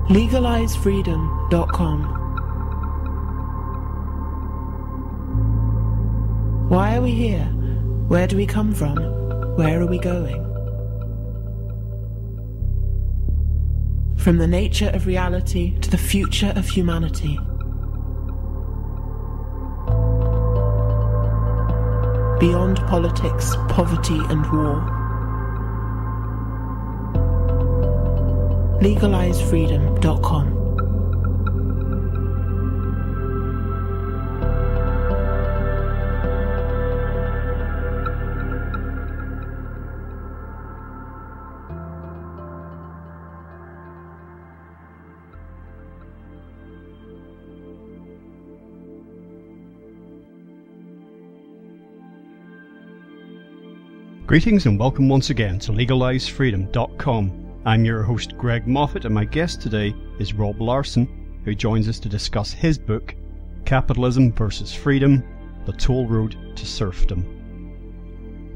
LegalizeFreedom.com. Why are we here? Where do we come from? Where are we going? From the nature of reality to the future of humanity. Beyond politics, poverty and war. LegalizeFreedom.com. Greetings and welcome once again to LegalizeFreedom.com. I'm your host Greg Moffat, and my guest today is Rob Larson, who joins us to discuss his book, Capitalism versus Freedom, The Toll Road to Serfdom.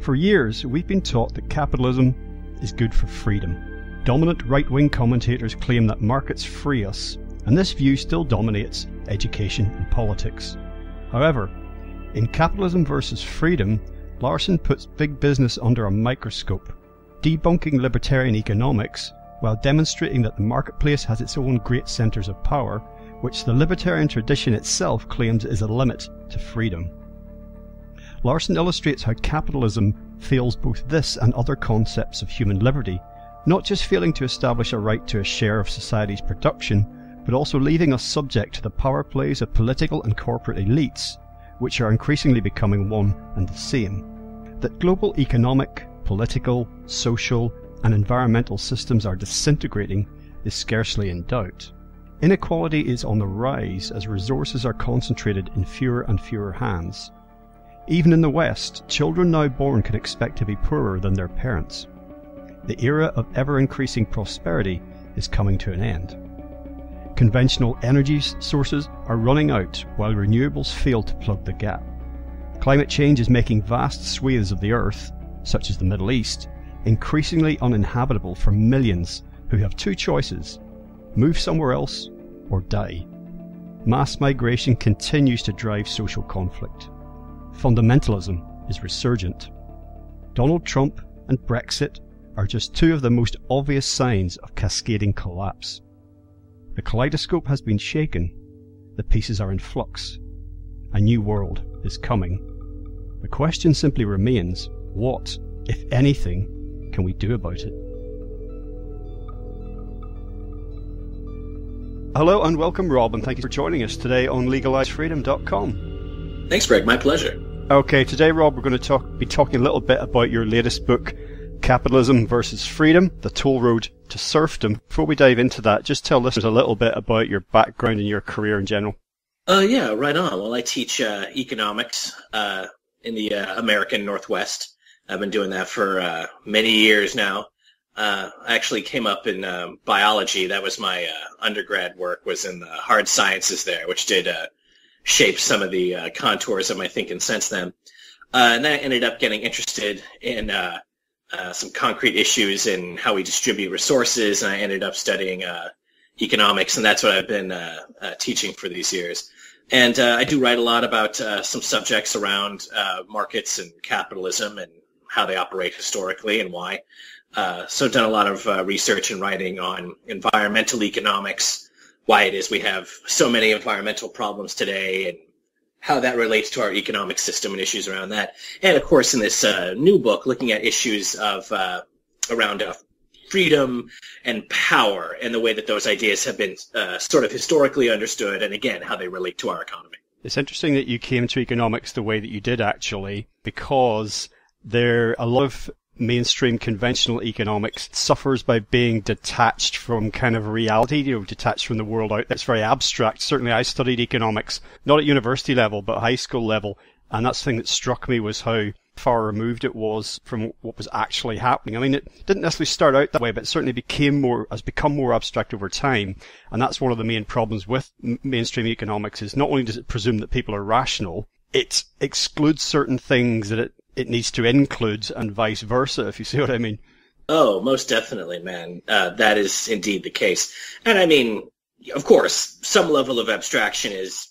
For years, we've been taught that capitalism is good for freedom. Dominant right-wing commentators claim that markets free us, and this view still dominates education and politics. However, in Capitalism versus Freedom, Larson puts big business under a microscope, debunking libertarian economics while demonstrating that the marketplace has its own great centres of power, which the libertarian tradition itself claims is a limit to freedom. Larson illustrates how capitalism fails both this and other concepts of human liberty, not just failing to establish a right to a share of society's production, but also leaving us subject to the power plays of political and corporate elites, which are increasingly becoming one and the same. That global economic, political, social, and environmental systems are disintegrating is scarcely in doubt. Inequality is on the rise as resources are concentrated in fewer and fewer hands. Even in the West, children now born can expect to be poorer than their parents. The era of ever-increasing prosperity is coming to an end. Conventional energy sources are running out while renewables fail to plug the gap. Climate change is making vast swathes of the earth, such as the Middle East, increasingly uninhabitable for millions who have two choices: move somewhere else or die. Mass migration continues to drive social conflict. Fundamentalism is resurgent. Donald Trump and Brexit are just two of the most obvious signs of cascading collapse. The kaleidoscope has been shaken. The pieces are in flux. A new world is coming. The question simply remains, what, if anything, can we do about it? Hello and welcome, Rob, and thank you for joining us today on LegalizeFreedom.com. Thanks, Greg. My pleasure. Okay, today, Rob, we're going to be talking a little bit about your latest book, Capitalism versus Freedom, The Toll Road to Serfdom. Before we dive into that, just tell listeners a little bit about your background and your career in general. Yeah, right on. Well, I teach economics in the American Northwest. I've been doing that for many years now. I actually came up in biology. That was my undergrad work, was in the hard sciences there, which did shape some of the contours of my thinking since then. And then I ended up getting interested in some concrete issues in how we distribute resources, and I ended up studying economics, and that's what I've been teaching for these years. And I do write a lot about some subjects around markets and capitalism and how they operate historically and why. So I've done a lot of research and writing on environmental economics, why it is we have so many environmental problems today, and how that relates to our economic system and issues around that. And, of course, in this new book, looking at issues of around freedom and power and the way that those ideas have been sort of historically understood, and, again, how they relate to our economy. It's interesting that you came to economics the way that you did, actually, because there a lot of mainstream conventional economics suffers by being detached from kind of reality, detached from the world out there. It's very abstract. Certainly I studied economics, not at university level, but high school level. And that's the thing that struck me was how far removed it was from what was actually happening. I mean, it didn't necessarily start out that way, but it certainly has become more abstract over time. And that's one of the main problems with mainstream economics, is not only does it presume that people are rational, it excludes certain things that it needs to include, and vice versa, if you see what I mean. Oh, most definitely, man. That is indeed the case. And I mean, of course, some level of abstraction is,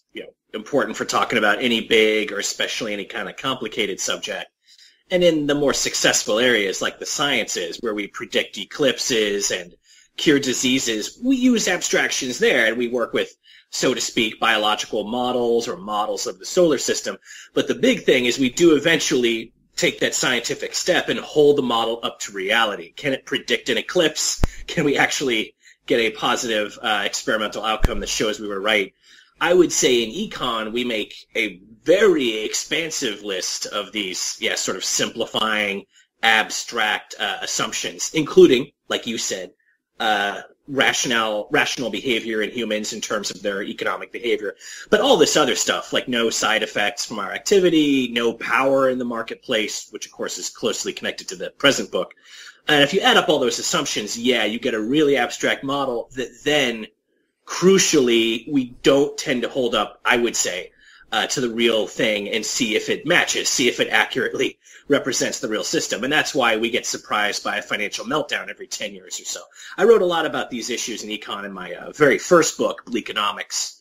important for talking about any big or especially any kind of complicated subject. And in the more successful areas like the sciences, where we predict eclipses and cure diseases, we use abstractions there, and we work with, so to speak, biological models or models of the solar system. But the big thing is we do eventually take that scientific step and hold the model up to reality. Can it predict an eclipse? Can we actually get a positive experimental outcome that shows we were right? I would say in econ, we make a very expansive list of these, sort of simplifying, abstract assumptions, including, like you said, rational behavior in humans in terms of their economic behavior. But all this other stuff, like no side effects from our activity, no power in the marketplace, which of course is closely connected to the present book. And if you add up all those assumptions, you get a really abstract model that then, crucially, we don't tend to hold up, I would say, to the real thing and see if it matches, see if it accurately represents the real system. And that's why we get surprised by a financial meltdown every 10 years or so. I wrote a lot about these issues in econ in my very first book, Bleakonomics,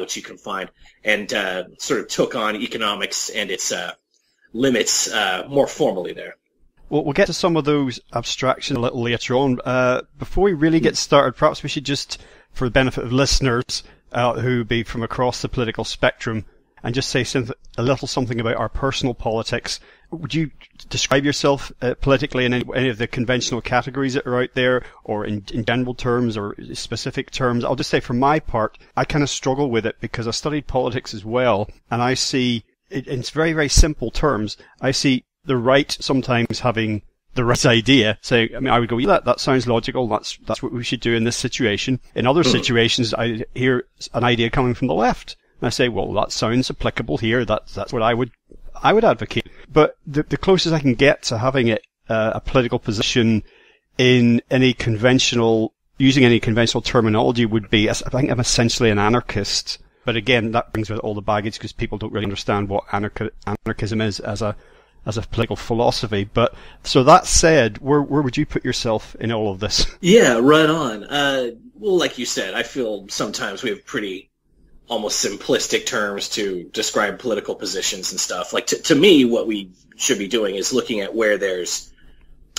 which you can find, and sort of took on economics and its limits more formally there. Well, we'll get to some of those abstractions a little later on. Before we really get started, perhaps we should just, for the benefit of listeners who be from across the political spectrum, and just say a little something about our personal politics. Would you describe yourself politically in any of the conventional categories that are out there, or in general terms or specific terms? I'll just say for my part, I kind of struggle with it because I studied politics as well, and I see, in very, very simple terms, I see the right sometimes having the right idea, saying, I would go, that sounds logical, that's what we should do in this situation. In other situations, I hear an idea coming from the left. And I say, well, that sounds applicable here. That's what I would advocate. But the closest I can get to having a political position in any conventional, using any conventional terminology would be, I think I'm essentially an anarchist. But again, that brings with it all the baggage because people don't really understand what anarchism is as a political philosophy. But so that said, where would you put yourself in all of this? Yeah, right on. Well, like you said, I feel sometimes we have pretty almost simplistic terms to describe political positions and stuff. Like to me, what we should be doing is looking at where there's,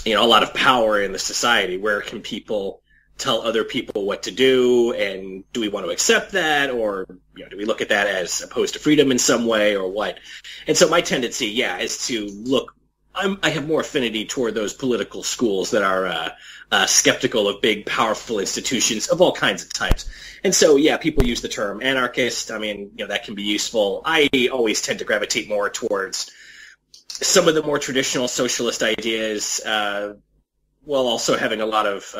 a lot of power in the society. Where can people tell other people what to do, and do we want to accept that, or do we look at that as opposed to freedom in some way, or what? And so my tendency, is to look. I have more affinity toward those political schools that are skeptical of big, powerful institutions of all kinds of types. And so, people use the term anarchist. I mean, that can be useful. I always tend to gravitate more towards some of the more traditional socialist ideas, while also having a lot of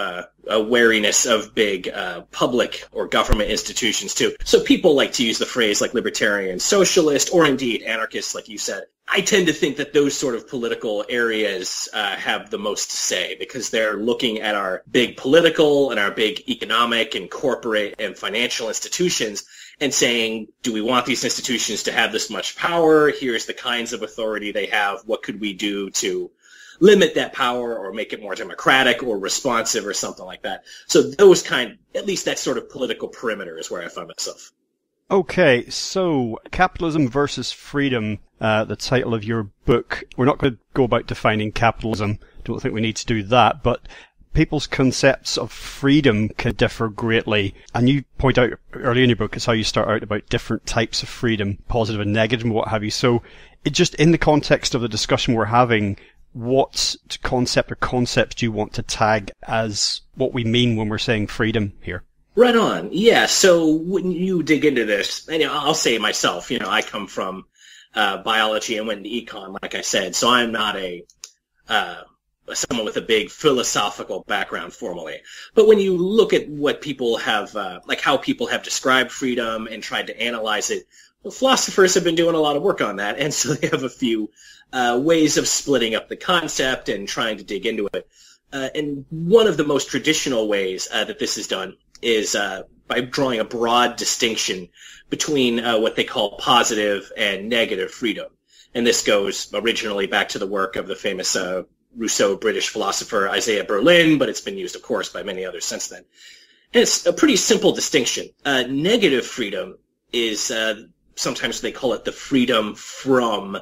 a wariness of big public or government institutions too. So people like to use the phrase like libertarian, socialist, or indeed anarchist, like you said. I tend to think that those sort of political areas have the most to say because they're looking at our big political and our big economic and corporate and financial institutions and saying, do we want these institutions to have this much power? Here's the kinds of authority they have. What could we do to limit that power or make it more democratic or responsive or something like that? So those at least that sort of political perimeter is where I find myself. Okay, so Capitalism versus Freedom, the title of your book. We're not going to go about defining capitalism. Don't think we need to do that, but people's concepts of freedom can differ greatly. And you point out early in your book is how you start out about different types of freedom, positive and negative and what have you. So it just in the context of the discussion we're having, what concept or concepts do you want to tag as what we mean when we're saying freedom here? Right on. Yeah. So when you dig into this, and I'll say myself, I come from biology and went into econ, like I said, so I'm not someone with a big philosophical background formally. But when you look at what people have, like how people have described freedom and tried to analyze it, well, philosophers have been doing a lot of work on that, and so they have a few ways of splitting up the concept and trying to dig into it. And one of the most traditional ways that this is done is by drawing a broad distinction between what they call positive and negative freedom. And this goes originally back to the work of the famous Rousseau, British philosopher, Isaiah Berlin, but it's been used, of course, by many others since then. And it's a pretty simple distinction. Negative freedom is, sometimes they call it the freedom from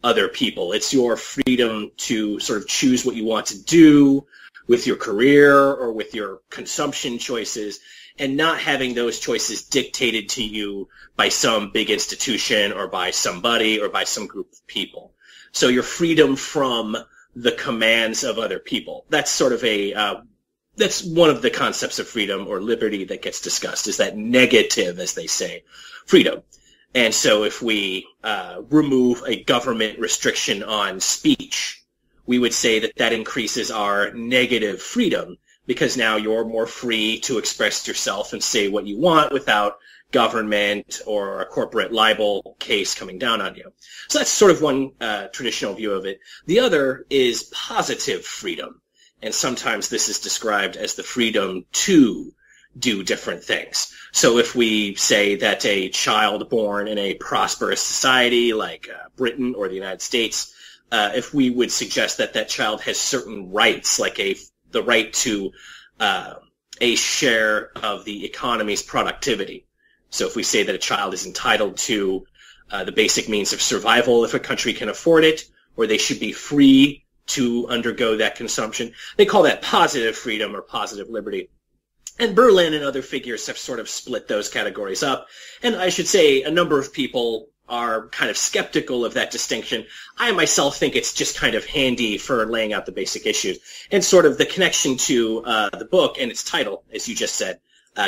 other people. It's your freedom to sort of choose what you want to do with your career or with your consumption choices, and not having those choices dictated to you by some big institution or by somebody or by some group of people. So your freedom from the commands of other people. That's sort of that's one of the concepts of freedom or liberty that gets discussed, is that negative, as they say, freedom. And so if we remove a government restriction on speech, we would say that that increases our negative freedom, because now you're more free to express yourself and say what you want without government or a corporate libel case coming down on you. So that's sort of one traditional view of it. The other is positive freedom, and sometimes this is described as the freedom to do different things. So if we say that a child born in a prosperous society like Britain or the United States, if we would suggest that that child has certain rights, like the right to a share of the economy's productivity. So if we say that a child is entitled to the basic means of survival if a country can afford it, or they should be free to undergo that consumption, they call that positive freedom or positive liberty. And Berlin and other figures have sort of split those categories up. And I should say a number of people are kind of skeptical of that distinction. I myself think it's just kind of handy for laying out the basic issues. And sort of the connection to the book and its title, as you just said,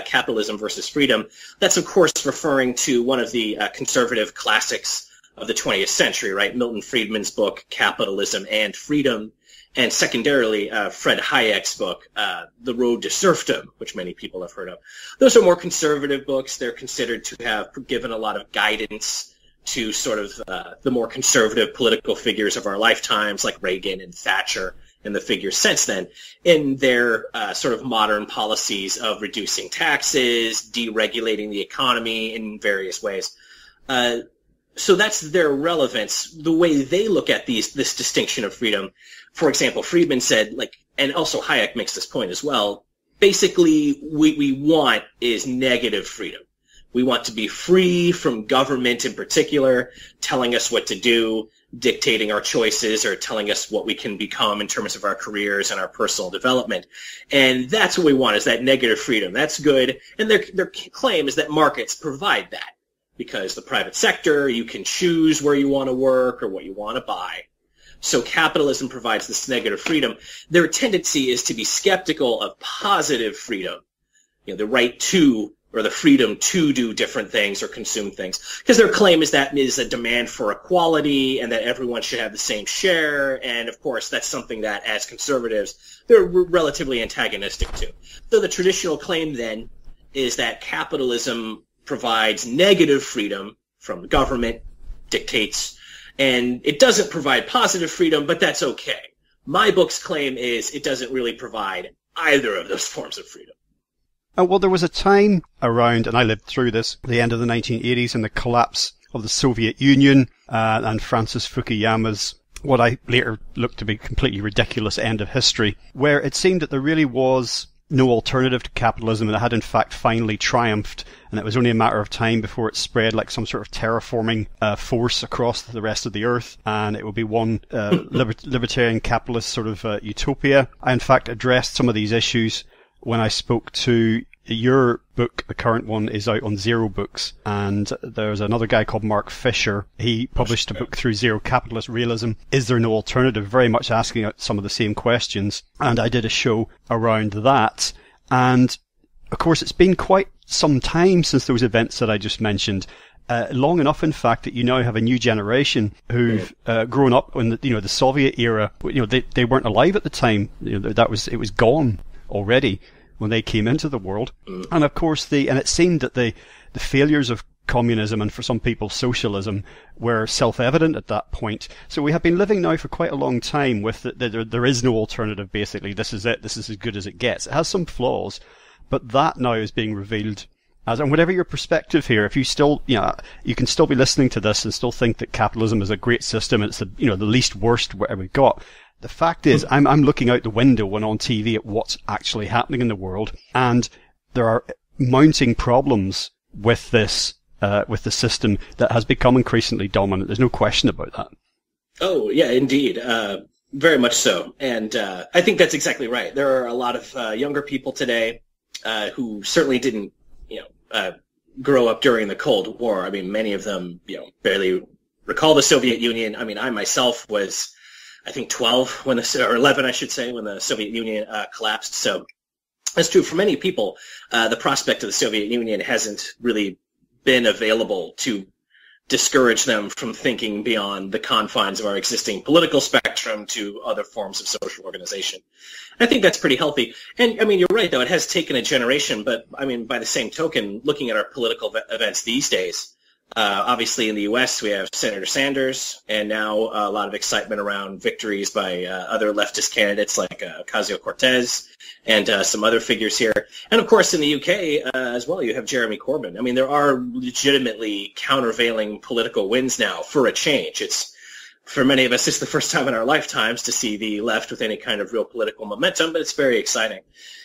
Capitalism versus Freedom. That's, of course, referring to one of the conservative classics of the 20th century, right? Milton Friedman's book, Capitalism and Freedom. And secondarily, Fred Hayek's book, The Road to Serfdom, which many people have heard of. Those are more conservative books. They're considered to have given a lot of guidance to sort of the more conservative political figures of our lifetimes, like Reagan and Thatcher and the figures since then, in their sort of modern policies of reducing taxes, deregulating the economy in various ways. So that's their relevance, the way they look at this distinction of freedom. For example, Friedman said, and also Hayek makes this point as well, basically what we want is negative freedom. We want to be free from government in particular, telling us what to do, dictating our choices, or telling us what we can become in terms of our careers and our personal development. And that's what we want, is that negative freedom. That's good. And their claim is that markets provide that, because the private sector, you can choose where you want to work or what you want to buy. So capitalism provides this negative freedom. Their tendency is to be skeptical of positive freedom, the right to, or the freedom to do different things or consume things, because their claim is that is a demand for equality and that everyone should have the same share. And of course, that's something that as conservatives, they're relatively antagonistic to. So the traditional claim then is that capitalism provides negative freedom from the government, dictates, and it doesn't provide positive freedom, but that's okay. My book's claim is it doesn't really provide either of those forms of freedom. Well, there was a time around, and I lived through this, the end of the 1980s and the collapse of the Soviet Union and Francis Fukuyama's, what I later looked to be completely ridiculous end of history, where it seemed that there really was no alternative to capitalism, and it had in fact finally triumphed, and it was only a matter of time before it spread like some sort of terraforming force across the rest of the earth, and it would be one libertarian capitalist sort of utopia. I in fact addressed some of these issues when I spoke to your book. The current one is out on Zero Books, and there's another guy called Mark Fisher. He published a book through Zero Capitalist Realism, Is There No Alternative? Very much asking out some of the same questions, and I did a show around that. And of course it's been quite some time since those events that I just mentioned. Long enough, in fact, that you now have a new generation who've grown up in the Soviet era. They weren't alive at the time. It was gone already when they came into the world. And of course and it seemed that the failures of communism and for some people socialism were self-evident at that point. So we have been living now for quite a long time with there is no alternative, basically. This is it. This is as good as it gets. It has some flaws, but that now is being revealed And whatever your perspective here, if you still, you can still be listening to this and still think that capitalism is a great system, it's the least worst whatever we've got. The fact is, I'm looking out the window when on TV at what's actually happening in the world, and there are mounting problems with this, with the system that has become increasingly dominant. There's no question about that. Oh, yeah, indeed. Very much so. And I think that's exactly right. There are a lot of younger people today who certainly didn't, grow up during the Cold War. I mean, many of them, barely recall the Soviet Union. I mean, I myself was, I think, 12 or 11, I should say, when the Soviet Union collapsed. So that's true for many people. The prospect of the Soviet Union hasn't really been available to discourage them from thinking beyond the confines of our existing political spectrum to other forms of social organization. I think that's pretty healthy. And, I mean, you're right, though. It has taken a generation. But, I mean, by the same token, looking at our political events these days, obviously in the U.S. we have Senator Sanders, and now a lot of excitement around victories by other leftist candidates like Ocasio-Cortez and some other figures here. And, of course, in the U.K. As well, you have Jeremy Corbyn. I mean, there are legitimately countervailing political wins now for a change. For many of us, it's the first time in our lifetimes to see the left with any kind of real political momentum, but it's very exciting.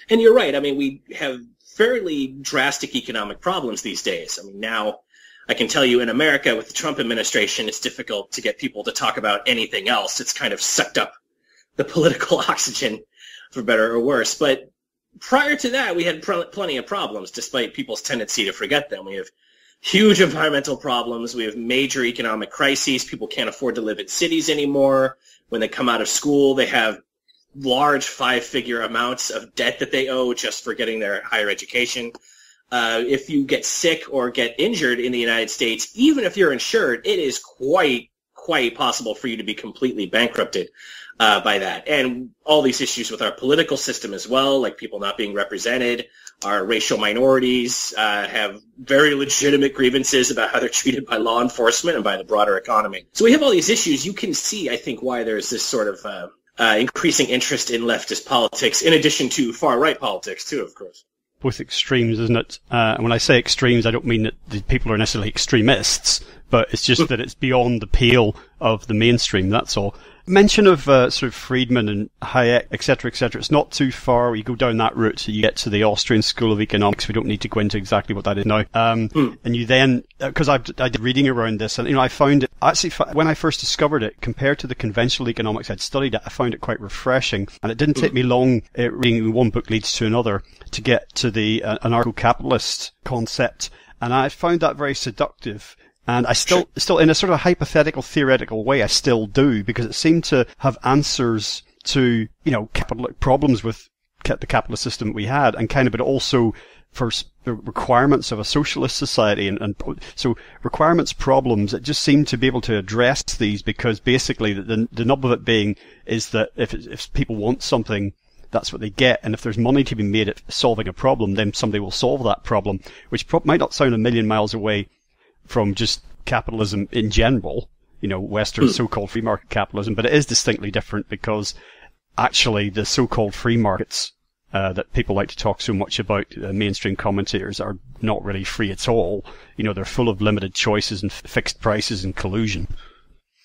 And you're right. I mean, we have fairly drastic economic problems these days. I mean, now I can tell you in America with the Trump administration, it's difficult to get people to talk about anything else. It's kind of sucked up the political oxygen, for better or worse. But prior to that, we had plenty of problems, despite people's tendency to forget them. We have huge environmental problems. We have major economic crises. People can't afford to live in cities anymore. When they come out of school, they have large 5-figure amounts of debt that they owe just for getting their higher education. If you get sick or get injured in the United States, even if you're insured, it is quite possible for you to be completely bankrupted by that. And all these issues with our political system as well, like people not being represented, our racial minorities have very legitimate grievances about how they're treated by law enforcement and by the broader economy. So we have all these issues. You can see, I think, why there's this sort of increasing interest in leftist politics, in addition to far-right politics, too, of course. Both extremes, isn't it? And when I say extremes, I don't mean that the people are necessarily extremists, but it's just that it's beyond the pale of the mainstream, that's all. Mention of sort of Friedman and Hayek, etc., etc. It's not too far. You go down that route, so you get to the Austrian School of Economics. We don't need to go into exactly what that is now. And you then, because I did reading around this, and I found it actually when I first discovered it, compared to the conventional economics I'd studied, I found it quite refreshing. And it didn't take me long reading one book leads to another to get to the anarcho-capitalist concept, and I found that very seductive. And I still in a sort of hypothetical, theoretical way, I still do, because it seemed to have answers to, capital problems with the capitalist system we had, and but also for the requirements of a socialist society. And so requirements, problems, it just seemed to be able to address these, because basically the nub of it being is that if people want something, that's what they get. And if there's money to be made at solving a problem, then somebody will solve that problem, which might not sound a million miles away from just capitalism in general, Western so-called free market capitalism, but it is distinctly different, because actually the so-called free markets that people like to talk so much about, mainstream commentators, are not really free at all. They're full of limited choices and fixed prices and collusion.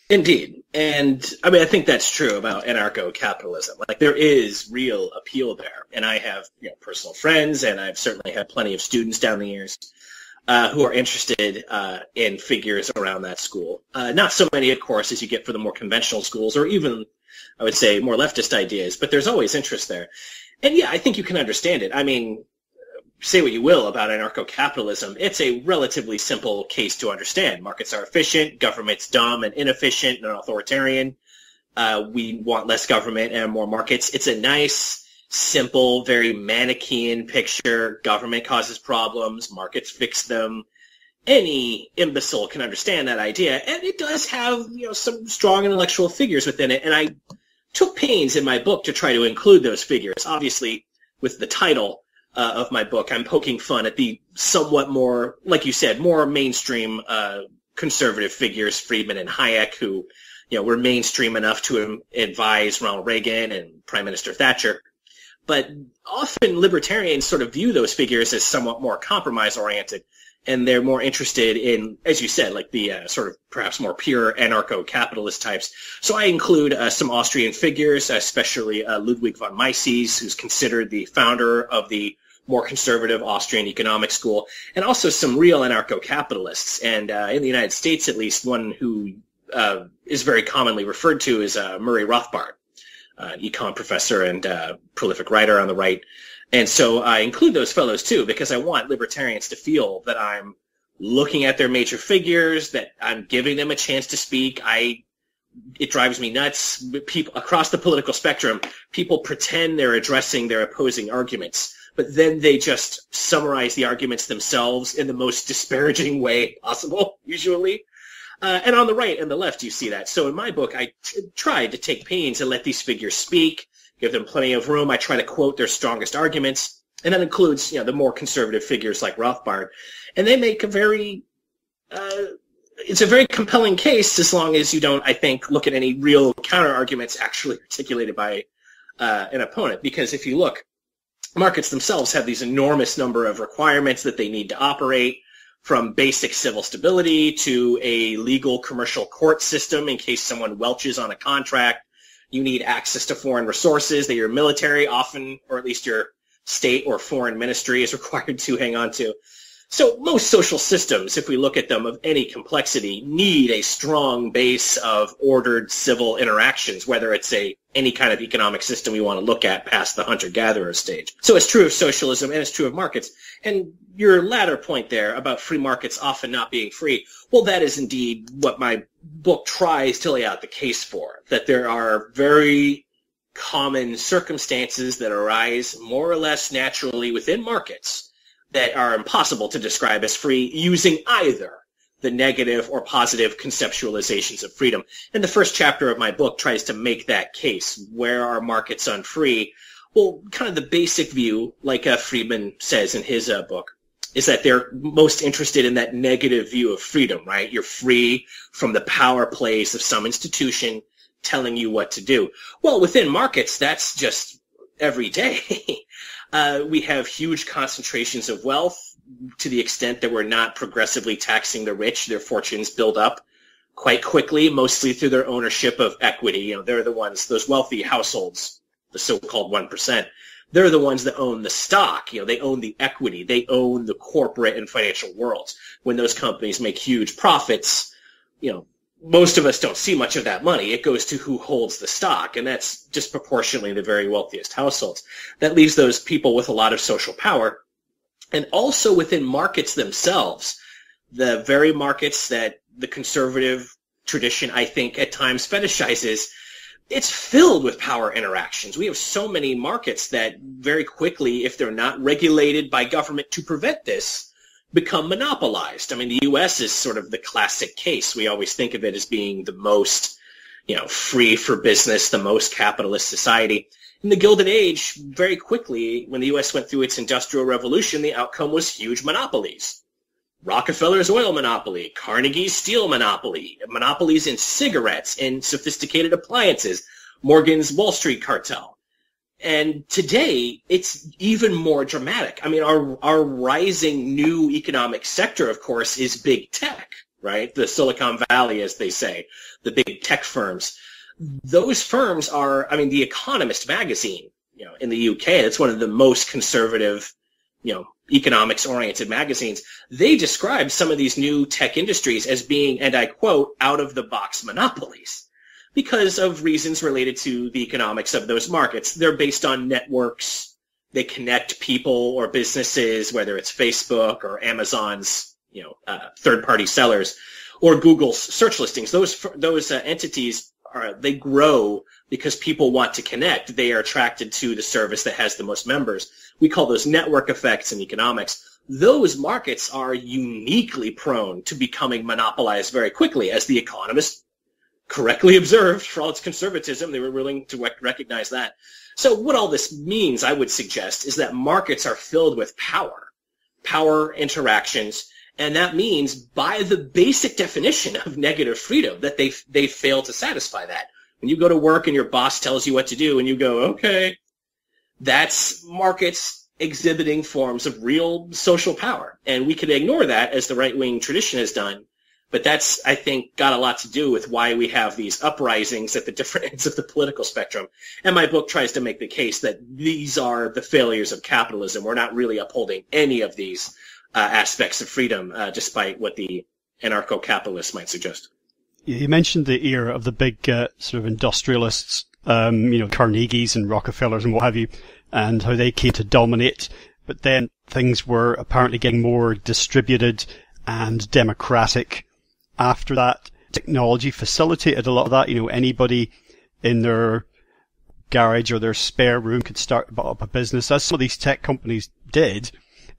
Indeed. And I mean, I think that's true about anarcho-capitalism. Like, there is real appeal there. And I have, personal friends, and I've certainly had plenty of students down the years who are interested in figures around that school. Not so many, of course, as you get for the more conventional schools, or even, I would say, more leftist ideas, but there's always interest there. And yeah, I think you can understand it. I mean, say what you will about anarcho-capitalism, it's a relatively simple case to understand. Markets are efficient, government's dumb and inefficient and authoritarian. We want less government and more markets. It's a nice, simple, very Manichaean picture. Government causes problems, markets fix them. Any imbecile can understand that idea, and it does have, some strong intellectual figures within it. And I took pains in my book to try to include those figures. Obviously, with the title of my book, I'm poking fun at the somewhat more, like you said, more mainstream conservative figures, Friedman and Hayek, who, were mainstream enough to advise Ronald Reagan and Prime Minister Thatcher. But often libertarians sort of view those figures as somewhat more compromise-oriented, and they're more interested in, as you said, like the sort of perhaps more pure anarcho-capitalist types. So I include some Austrian figures, especially Ludwig von Mises, who's considered the founder of the more conservative Austrian economic school, and also some real anarcho-capitalists. And in the United States, at least, one who is very commonly referred to is Murray Rothbard, an econ professor and prolific writer on the right. And so I include those fellows too, because I want libertarians to feel that I'm looking at their major figures, that I'm giving them a chance to speak. It drives me nuts. People across the political spectrum, people pretend they're addressing their opposing arguments, but then they just summarize the arguments themselves in the most disparaging way possible, usually. And on the right and the left, you see that. So in my book, I tried to take pains and let these figures speak, give them plenty of room. I try to quote their strongest arguments, and that includes, the more conservative figures like Rothbard. And they make it's a very compelling case as long as you don't, I think, look at any real counter-arguments actually articulated by an opponent. Because if you look, markets themselves have these enormous number of requirements that they need to operate, from basic civil stability to a legal commercial court system in case someone welches on a contract. You need access to foreign resources that your military often, or at least your state or foreign ministry, is required to hang on to. So most social systems, if we look at them of any complexity, need a strong base of ordered civil interactions, whether it's any kind of economic system we want to look at past the hunter-gatherer stage. So it's true of socialism and it's true of markets. And your latter point there about free markets often not being free, well, that is indeed what my book tries to lay out the case for, that there are very common circumstances that arise more or less naturally within markets that are impossible to describe as free using either the negative or positive conceptualizations of freedom. And the first chapter of my book tries to make that case. Where are markets unfree? Well, kind of the basic view, like Friedman says in his book, is that they're most interested in that negative view of freedom, right? You're free from the power plays of some institution telling you what to do. Well, within markets, that's just every day. We have huge concentrations of wealth to the extent that we're not progressively taxing the rich. Their fortunes build up quite quickly, mostly through their ownership of equity. They're the ones, those wealthy households, the so-called 1%, they're the ones that own the stock. They own the equity. They own the corporate and financial worlds. When those companies make huge profits, most of us don't see much of that money. It goes to who holds the stock, and that's disproportionately the very wealthiest households. That leaves those people with a lot of social power. And also within markets themselves, the very markets that the conservative tradition, I think, at times fetishizes, it's filled with power interactions. We have so many markets that very quickly, if they're not regulated by government to prevent this, become monopolized. I mean, the U.S. is sort of the classic case. We always think of it as being the most, free for business, the most capitalist society. In the Gilded Age, very quickly, when the U.S. went through its Industrial Revolution, the outcome was huge monopolies. Rockefeller's oil monopoly, Carnegie's steel monopoly, monopolies in cigarettes, in sophisticated appliances, Morgan's Wall Street cartel. And today, it's even more dramatic. I mean, our rising new economic sector, of course, is big tech, right? The Silicon Valley, as they say, the big tech firms. Those firms are, The Economist magazine, in the UK, that's one of the most conservative, economics-oriented magazines. They describe some of these new tech industries as being, and I quote, out-of-the-box monopolies, because of reasons related to the economics of those markets. They're based on networks. They connect people or businesses, whether it's Facebook or Amazon's, third-party sellers, or Google's search listings. Those entities they grow because people want to connect. They are attracted to the service that has the most members. We call those network effects in economics. Those markets are uniquely prone to becoming monopolized very quickly, as The Economist correctly observed. For all its conservatism, they were willing to recognize that. So what all this means, I would suggest, is that markets are filled with power interactions, and that means, by the basic definition of negative freedom, that they fail to satisfy that. When you go to work and your boss tells you what to do and you go, okay, That's markets exhibiting forms of real social power. And we can ignore that as the right-wing tradition has done. But that's, I think, got a lot to do with why we have these uprisings at the different ends of the political spectrum. And my book tries to make the case that these are the failures of capitalism. We're not really upholding any of these aspects of freedom, despite what the anarcho-capitalists might suggest. You mentioned the era of the big sort of industrialists, Carnegies and Rockefellers and what have you, and how they came to dominate. But then things were apparently getting more distributed and democratic. After that, technology facilitated a lot of that. Anybody in their garage or their spare room could start up a business, as some of these tech companies did,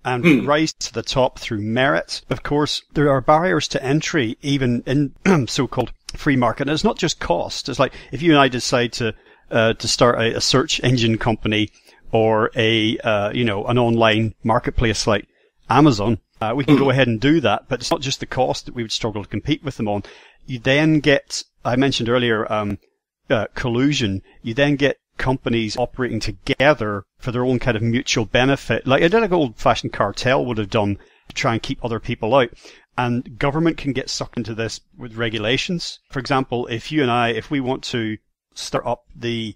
and rise to the top through merit. Of course, there are barriers to entry even in so-called free market. And it's not just cost. It's like if you and I decide to start a search engine company or an online marketplace like Amazon, we can go ahead and do that, but it's not just the cost that we would struggle to compete with them on. You then get, I mentioned earlier, collusion. You then get companies operating together for their own kind of mutual benefit, like an old-fashioned cartel would have done to try and keep other people out. And government can get sucked into this with regulations. For example, if we want to start up the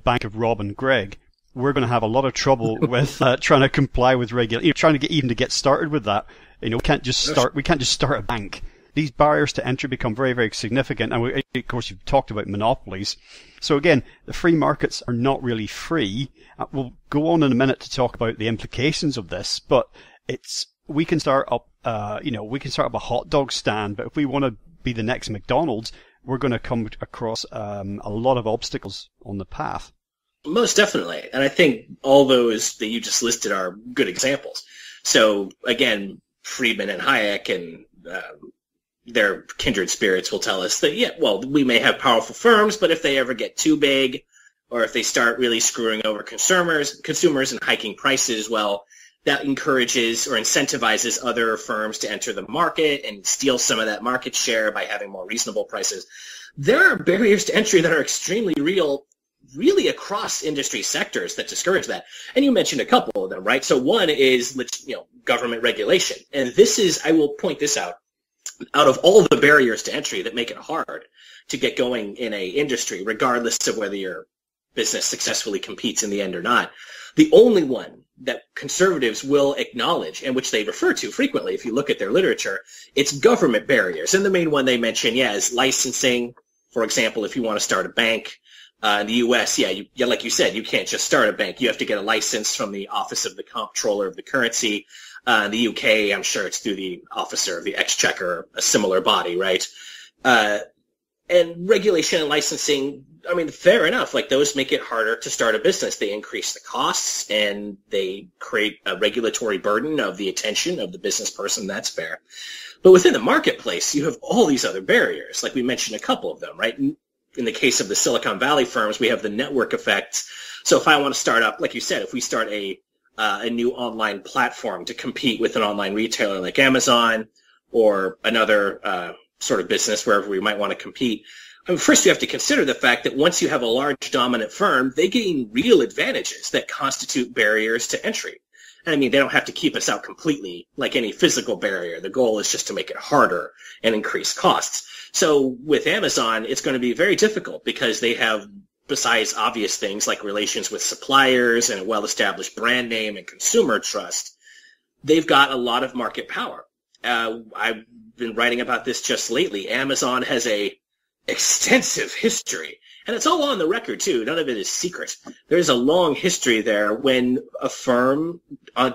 bank of Rob and Greg, we're going to have a lot of trouble with trying to comply with regulation, trying to get started with that. We can't just start a bank. These barriers to entry become very, very significant. And of course, you've talked about monopolies. So again, the free markets are not really free. We'll go on in a minute to talk about the implications of this, but we can start up a hot dog stand, but if we want to be the next McDonald's, we're going to come across a lot of obstacles on the path. Most definitely. And I think all those that you just listed are good examples. So again, Friedman and Hayek and their kindred spirits will tell us that, we may have powerful firms, but if they ever get too big or if they start really screwing over consumers and hiking prices, that encourages or incentivizes other firms to enter the market and steal some of that market share by having more reasonable prices. There are barriers to entry that are extremely real, really across industry sectors that discourage that. And you mentioned a couple of them, right? So one is, government regulation. And this is, I will point this out of all the barriers to entry that make it hard to get going in a industry, regardless of whether your business successfully competes in the end or not. The only one that conservatives will acknowledge and which they refer to frequently, if you look at their literature, it's government barriers. And the main one they mention, is licensing. For example, if you want to start a bank, in the U.S., like you said, you can't just start a bank. You have to get a license from the Office of the Comptroller of the Currency. In the U.K., I'm sure it's through the Officer of the Exchequer, a similar body, right? And regulation and licensing, fair enough. Those make it harder to start a business. They increase the costs and they create a regulatory burden of the attention of the business person. That's fair. But within the marketplace, you have all these other barriers. Like we mentioned a couple of them, right? In the case of the Silicon Valley firms, we have the network effects. So if I want to start up, like you said, if we start a new online platform to compete with an online retailer like Amazon or another sort of business wherever we might want to compete, first you have to consider the fact that once you have a large dominant firm, they gain real advantages that constitute barriers to entry. And they don't have to keep us out completely like any physical barrier. The goal is just to make it harder and increase costs. So with Amazon, it's going to be very difficult because they have, besides obvious things like relations with suppliers and a well-established brand name and consumer trust, they've got a lot of market power. I've been writing about this just lately. Amazon has a extensive history, and it's all on the record too. None of it is secret. There's a long history there when a firm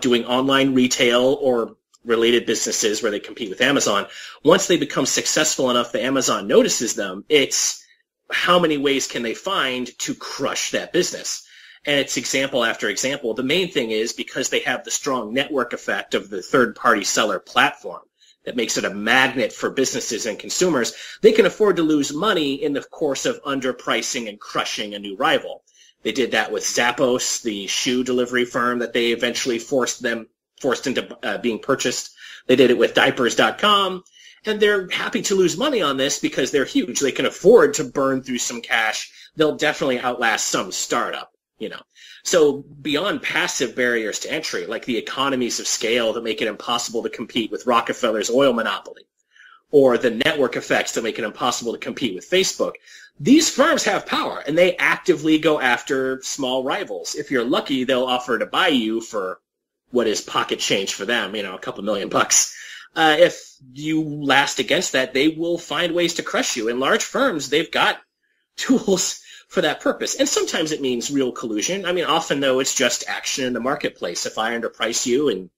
doing online retail or related businesses where they compete with Amazon, once they become successful enough that Amazon notices them, it's how many ways can they find to crush that business? And it's example after example. The main thing is because they have the strong network effect of the third-party seller platform that makes it a magnet for businesses and consumers, they can afford to lose money in the course of underpricing and crushing a new rival. They did that with Zappos, the shoe delivery firm that they eventually forced into being purchased. They did it with diapers.com, and they're happy to lose money on this because they're huge. They can afford to burn through some cash. They'll definitely outlast some startup. So beyond passive barriers to entry, like the economies of scale that make it impossible to compete with Rockefeller's oil monopoly, or the network effects that make it impossible to compete with Facebook, these firms have power, and they actively go after small rivals. If you're lucky, they'll offer to buy you for what is pocket change for them, a couple $1,000,000. If you last against that, they will find ways to crush you. And large firms, they've got tools for that purpose. And sometimes it means real collusion. Often, though, it's just action in the marketplace. If I underprice you and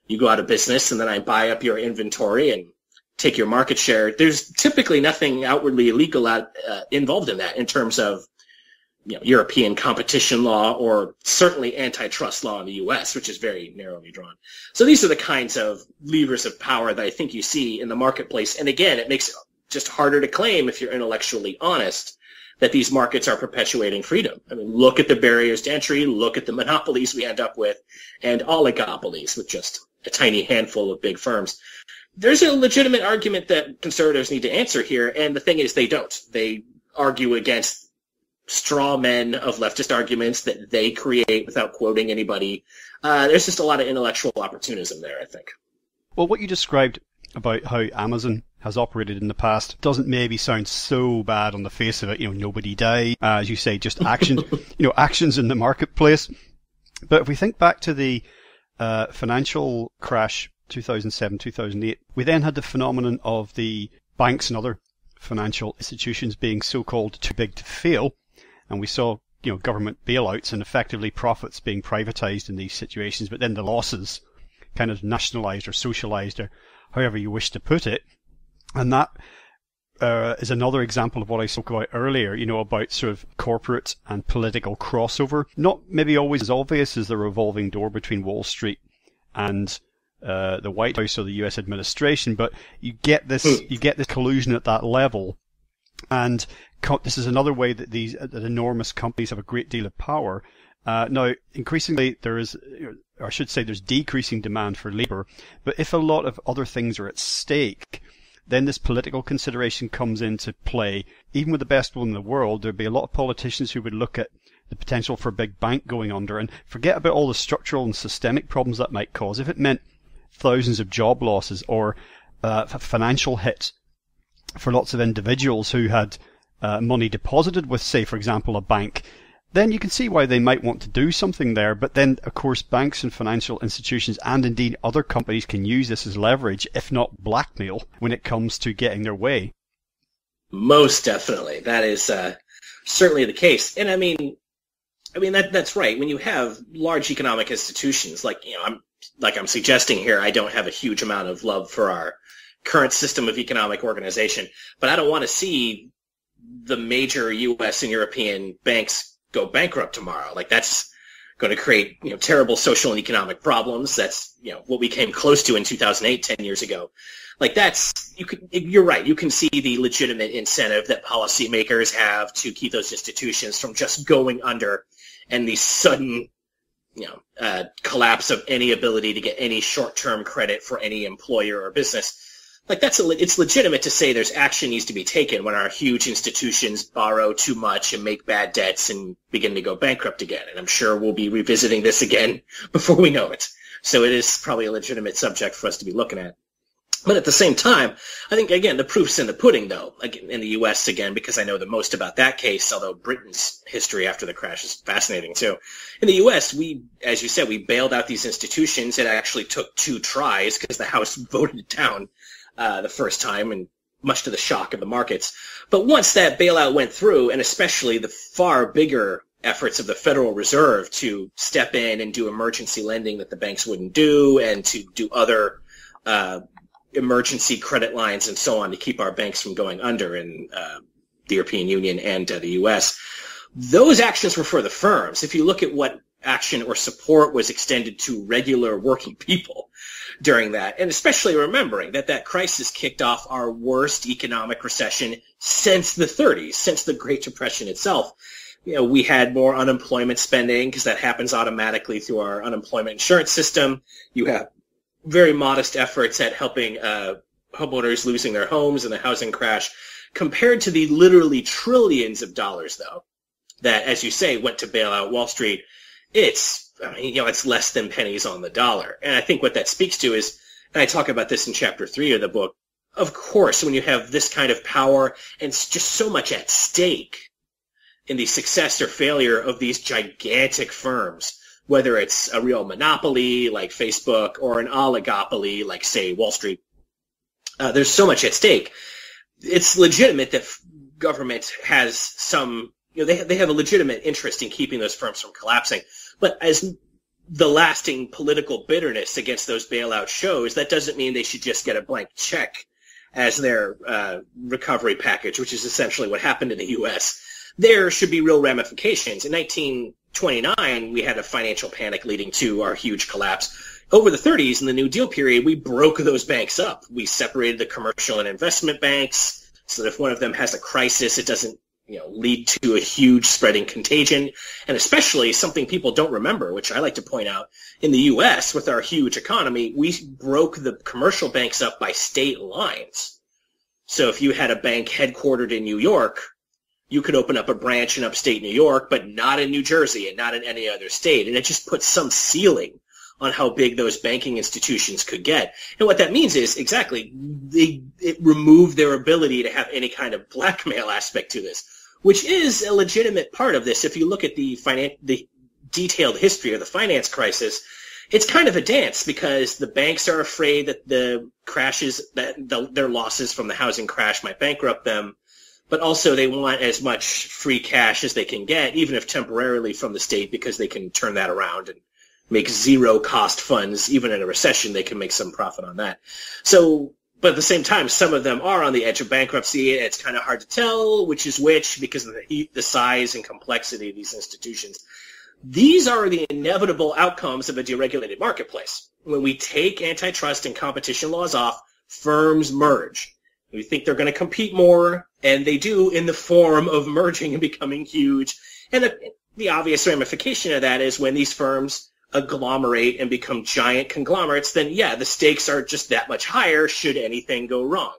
you go out of business, and then I buy up your inventory and take your market share, there's typically nothing outwardly illegal involved in that in terms of European competition law, or certainly antitrust law in the U.S., which is very narrowly drawn. So these are the kinds of levers of power that I think you see in the marketplace. And again, it makes it just harder to claim, if you're intellectually honest, that these markets are perpetuating freedom. Look at the barriers to entry, look at the monopolies we end up with, and oligopolies with just a tiny handful of big firms. There's a legitimate argument that conservatives need to answer here, and the thing is they don't. They argue against straw men of leftist arguments that they create without quoting anybody. There's just a lot of intellectual opportunism there, I think. Well, what you described about how Amazon has operated in the past doesn't maybe sound so bad on the face of it. Nobody died, as you say, just actions, actions in the marketplace. But if we think back to the financial crash, 2007, 2008, we then had the phenomenon of the banks and other financial institutions being so-called too big to fail. And we saw, government bailouts and effectively profits being privatized in these situations, but then the losses kind of nationalized or socialized, or however you wish to put it. And that is another example of what I spoke about earlier, about sort of corporate and political crossover. Not maybe always as obvious as the revolving door between Wall Street and the White House or the U.S. administration, but you get this collusion at that level. And this is another way that that enormous companies have a great deal of power. Now, increasingly, there's decreasing demand for labor, but if a lot of other things are at stake, then this political consideration comes into play. Even with the best will in the world, there'd be a lot of politicians who would look at the potential for a big bank going under and forget about all the structural and systemic problems that might cause. If it meant thousands of job losses or financial hits for lots of individuals who had money deposited with, say, for example, a bank, then you can see why they might want to do something there. But then, of course, banks and financial institutions and indeed other companies can use this as leverage, if not blackmail, when it comes to getting their way. Most definitely. That is certainly the case. And that's right. When you have large economic institutions, I'm suggesting here, I don't have a huge amount of love for our current system of economic organization, but I don't want to see the major U.S. and European banks go bankrupt tomorrow. That's going to create, terrible social and economic problems. That's, what we came close to in 2008, 10 years ago. You're right. You can see the legitimate incentive that policymakers have to keep those institutions from just going under, and the sudden, collapse of any ability to get any short-term credit for any employer or business. It's legitimate to say there's action needs to be taken when our huge institutions borrow too much and make bad debts and begin to go bankrupt again. And I'm sure we'll be revisiting this again before we know it. So it is probably a legitimate subject for us to be looking at. But at the same time, I think, again, the proof's in the pudding, though, again, in the U.S., again, because I know the most about that case, although Britain's history after the crash is fascinating, too. In the U.S., as you said, we bailed out these institutions. It actually took 2 tries because the House voted it down the first time, and much to the shock of the markets. But once that bailout went through, and especially the far bigger efforts of the Federal Reserve to step in and do emergency lending that the banks wouldn't do, and to do other emergency credit lines and so on to keep our banks from going under in the European Union and the U.S., those actions were for the firms. If you look at what action or support was extended to regular working people during that, and especially remembering that crisis kicked off our worst economic recession since the 30s, since the Great Depression itself. We had more unemployment spending because that happens automatically through our unemployment insurance system. You have very modest efforts at helping homeowners losing their homes in the housing crash, compared to the literally trillions of dollars, though, that, as you say, went to bail out Wall Street, it's less than pennies on the dollar. And I think what that speaks to is, and I talk about this in chapter 3 of the book, of course, when you have this kind of power and just so much at stake in the success or failure of these gigantic firms, whether it's a real monopoly like Facebook or an oligopoly like, say, Wall Street, there's so much at stake. It's legitimate that government has some, they have a legitimate interest in keeping those firms from collapsing. But as the lasting political bitterness against those bailouts shows, that doesn't mean they should just get a blank check as their recovery package, which is essentially what happened in the U.S. There should be real ramifications. In 1929, we had a financial panic leading to our huge collapse. Over the 30s, in the New Deal period, we broke those banks up. We separated the commercial and investment banks so that if one of them has a crisis, it doesn't lead to a huge spreading contagion. And especially something people don't remember, which I like to point out, in the U.S., with our huge economy, we broke the commercial banks up by state lines. So if you had a bank headquartered in New York, you could open up a branch in upstate New York, but not in New Jersey and not in any other state. And it just puts some ceiling on how big those banking institutions could get. And what that means is, exactly, it removed their ability to have any kind of blackmail aspect to this, which is a legitimate part of this. If you look at the detailed history of the finance crisis, it's kind of a dance because the banks are afraid that the crashes, their losses from the housing crash might bankrupt them, but also they want as much free cash as they can get, even if temporarily from the state, because they can turn that around and make zero cost funds. Even in a recession, they can make some profit on that. So, but at the same time, some of them are on the edge of bankruptcy. It's kind of hard to tell which is which because of the size and complexity of these institutions. These are the inevitable outcomes of a deregulated marketplace. When we take antitrust and competition laws off, firms merge. We think they're going to compete more, and they do in the form of merging and becoming huge. And the obvious ramification of that is when these firms agglomerate and become giant conglomerates, then yeah, the stakes are just that much higher should anything go wrong.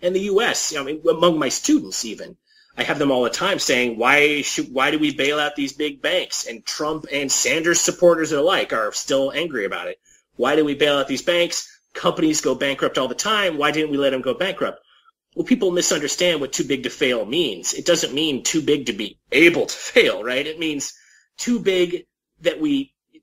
In the U.S., among my students even, I have them all the time saying, why do we bail out these big banks? And Trump and Sanders supporters alike are still angry about it. Why do we bail out these banks? Companies go bankrupt all the time. Why didn't we let them go bankrupt? Well, people misunderstand what too big to fail means. It doesn't mean too big to be able to fail, right? It means too big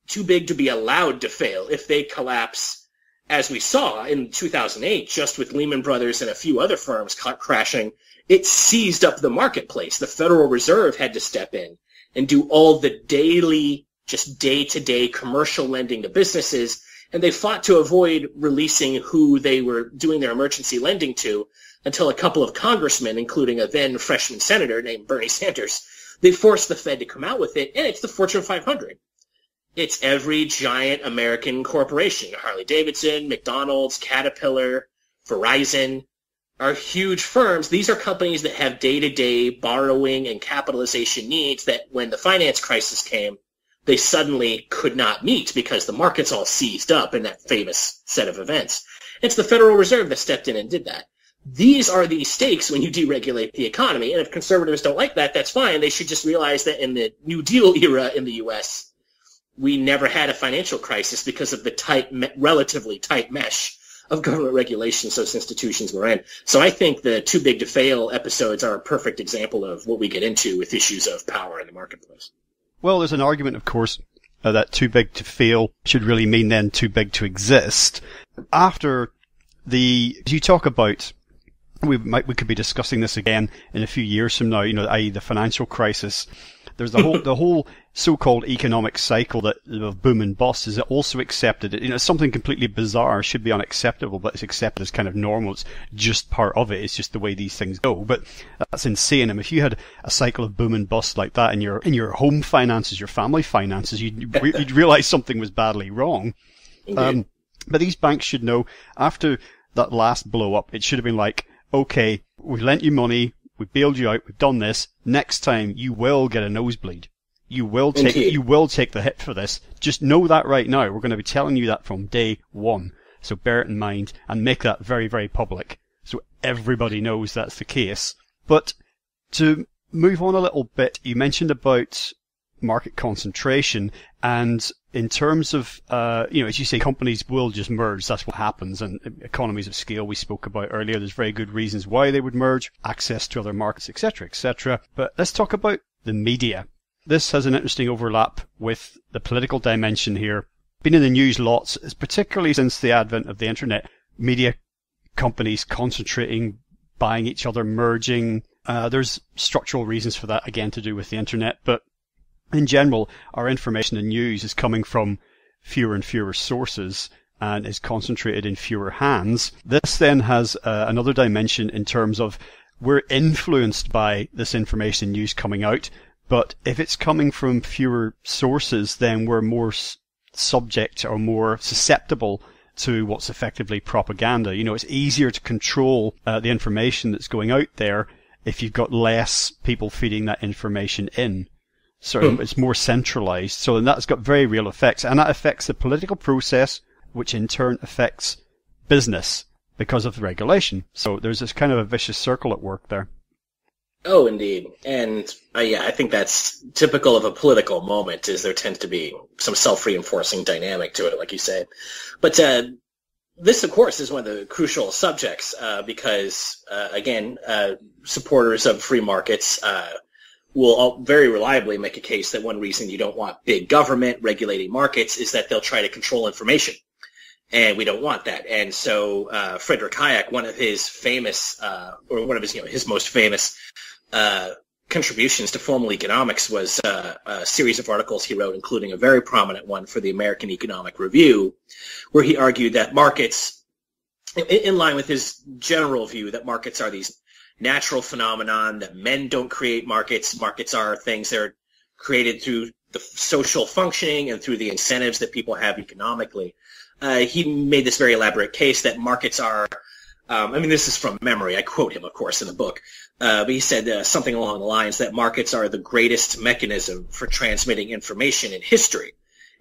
to be allowed to fail. If they collapse, as we saw in 2008, just with Lehman Brothers and a few other firms crashing, it seized up the marketplace. The Federal Reserve had to step in and do all the daily, just day-to-day commercial lending to businesses, and they fought to avoid releasing who they were doing their emergency lending to until a couple of congressmen, including a then freshman senator named Bernie Sanders, they forced the Fed to come out with it, and it's the Fortune 500. It's every giant American corporation. Harley-Davidson, McDonald's, Caterpillar, Verizon are huge firms. These are companies that have day-to-day borrowing and capitalization needs that when the finance crisis came, they suddenly could not meet because the markets all seized up in that famous set of events. It's the Federal Reserve that stepped in and did that. These are the stakes when you deregulate the economy. And if conservatives don't like that, that's fine. They should just realize that in the New Deal era in the U.S., we never had a financial crisis because of the relatively tight mesh of government regulations those institutions were in. So I think the too big to fail episodes are a perfect example of what we get into with issues of power in the marketplace. Well, there's an argument, of course, that too big to fail should really mean then too big to exist. As you talk about, we could be discussing this again in a few years from now, i.e. the financial crisis. There's the whole so-called economic cycle of boom and bust is also accepted. It's something completely bizarre, should be unacceptable, but it's accepted as kind of normal. It's just part of it. It's just the way these things go. But that's insane. If you had a cycle of boom and bust like that in your home finances, your family finances, you'd realize something was badly wrong. But these banks should know after that last blow up, it should have been like, okay, we lent you money, we bailed you out, we've done this. Next time you will get a nosebleed. You will take the hit for this. Just know that right now. We're going to be telling you that from day one. So bear it in mind and make that very, very public so everybody knows that's the case. But to move on a little bit, you mentioned about market concentration, and in terms of, as you say, companies will just merge. That's what happens. And economies of scale we spoke about earlier. There's very good reasons why they would merge, access to other markets, etc., etc. But let's talk about the media. This has an interesting overlap with the political dimension here. Been in the news lots, particularly since the advent of the internet. Media companies concentrating, buying each other, merging. There's structural reasons for that, again, to do with the internet. But in general, our information and news is coming from fewer and fewer sources and is concentrated in fewer hands. This then has another dimension in terms of we're influenced by this information and news coming out, but if it's coming from fewer sources, then we're more subject or more susceptible to what's effectively propaganda. It's easier to control the information that's going out there if you've got less people feeding that information in. So it's more centralized. So that's got very real effects. And that affects the political process, which in turn affects business because of regulation. So there's this kind of a vicious circle at work there. Oh, indeed. And I think that's typical of a political moment, is there tends to be some self-reinforcing dynamic to it, like you say. But this, of course, is one of the crucial subjects because, again, supporters of free markets will very reliably make a case that one reason you don't want big government regulating markets is that they'll try to control information. And we don't want that. And so Friedrich Hayek, one of his famous, or one of his most famous contributions to formal economics was a series of articles he wrote, including a very prominent one for the American Economic Review, where he argued that markets, in line with his general view that markets are these natural phenomenon, that men don't create markets. Markets are things that are created through the social functioning and through the incentives that people have economically. He made this very elaborate case that markets are, this is from memory. I quote him, of course, in the book. But he said something along the lines that markets are the greatest mechanism for transmitting information in history.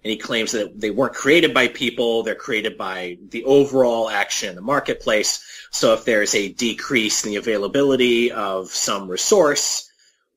And he claims that they weren't created by people. They're created by the overall action in the marketplace. So if there's a decrease in the availability of some resource,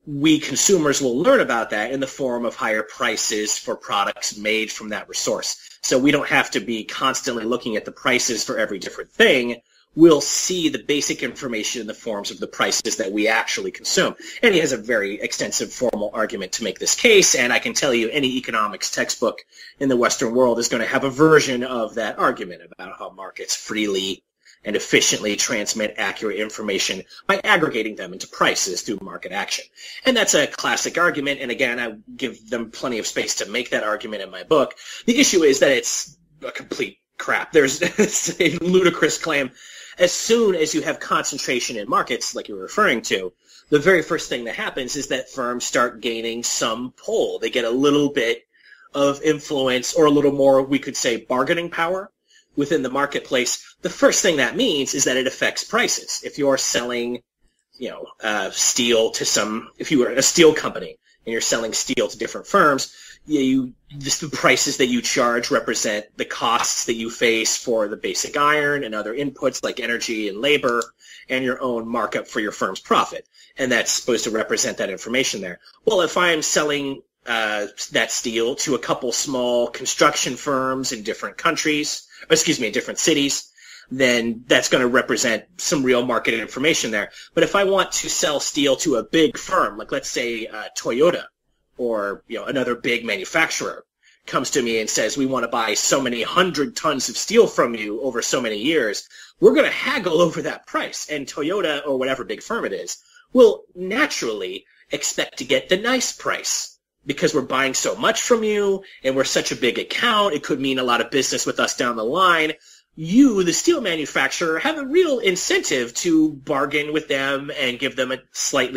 we consumers will learn about that in the form of higher prices for products made from that resource. So we don't have to be constantly looking at the prices for every different thing. We'll see the basic information in the forms of the prices that we actually consume. And he has a very extensive formal argument to make this case, and I can tell you any economics textbook in the Western world is going to have a version of that argument about how markets freely and efficiently transmit accurate information by aggregating them into prices through market action. And that's a classic argument, and again, I give them plenty of space to make that argument in my book. The issue is that it's a complete crap. There's a ludicrous claim. As soon as you have concentration in markets, like you were referring to, the very first thing that happens is that firms start gaining some pull. They get a little bit of influence, or a little more, we could say, bargaining power within the marketplace. The first thing that means is that it affects prices. If you're selling, steel to if you were a steel company and you're selling steel to different firms, the prices that you charge represent the costs that you face for the basic iron and other inputs like energy and labor, and your own markup for your firm's profit. And that's supposed to represent that information there. Well, if I'm selling that steel to a couple small construction firms in different in different cities, then that's going to represent some real market information there. But if I want to sell steel to a big firm, like let's say Toyota, or another big manufacturer comes to me and says, we want to buy so many 100 tons of steel from you over so many years, we're going to haggle over that price. And Toyota, or whatever big firm it is, will naturally expect to get the nice price because we're buying so much from you and we're such a big account. It could mean a lot of business with us down the line. You, the steel manufacturer, have a real incentive to bargain with them and give them at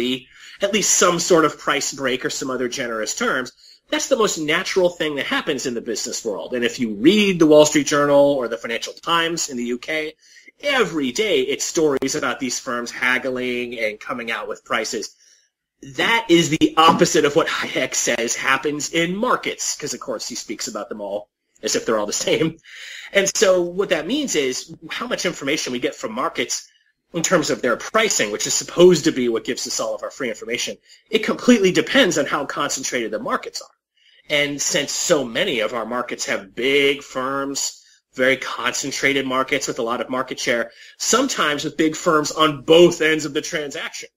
least some sort of price break or some other generous terms. That's the most natural thing that happens in the business world. And if you read the Wall Street Journal or the Financial Times in the UK, every day it's stories about these firms haggling and coming out with prices. That is the opposite of what Hayek says happens in markets, because, of course, he speaks about them all as if they're all the same. And so what that means is how much information we get from markets in terms of their pricing, which is supposed to be what gives us all of our free information, it completely depends on how concentrated the markets are. And since so many of our markets have big firms, very concentrated markets with a lot of market share, sometimes with big firms on both ends of the transaction.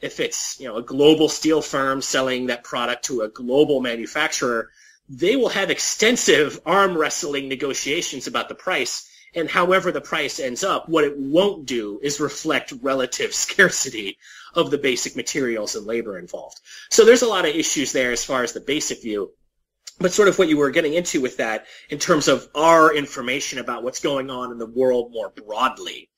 If it's, a global steel firm selling that product to a global manufacturer, they will have extensive arm wrestling negotiations about the price. And however the price ends up, what it won't do is reflect relative scarcity of the basic materials and labor involved. So there's a lot of issues there as far as the basic view. But sort of what you were getting into with that in terms of our information about what's going on in the world more broadly,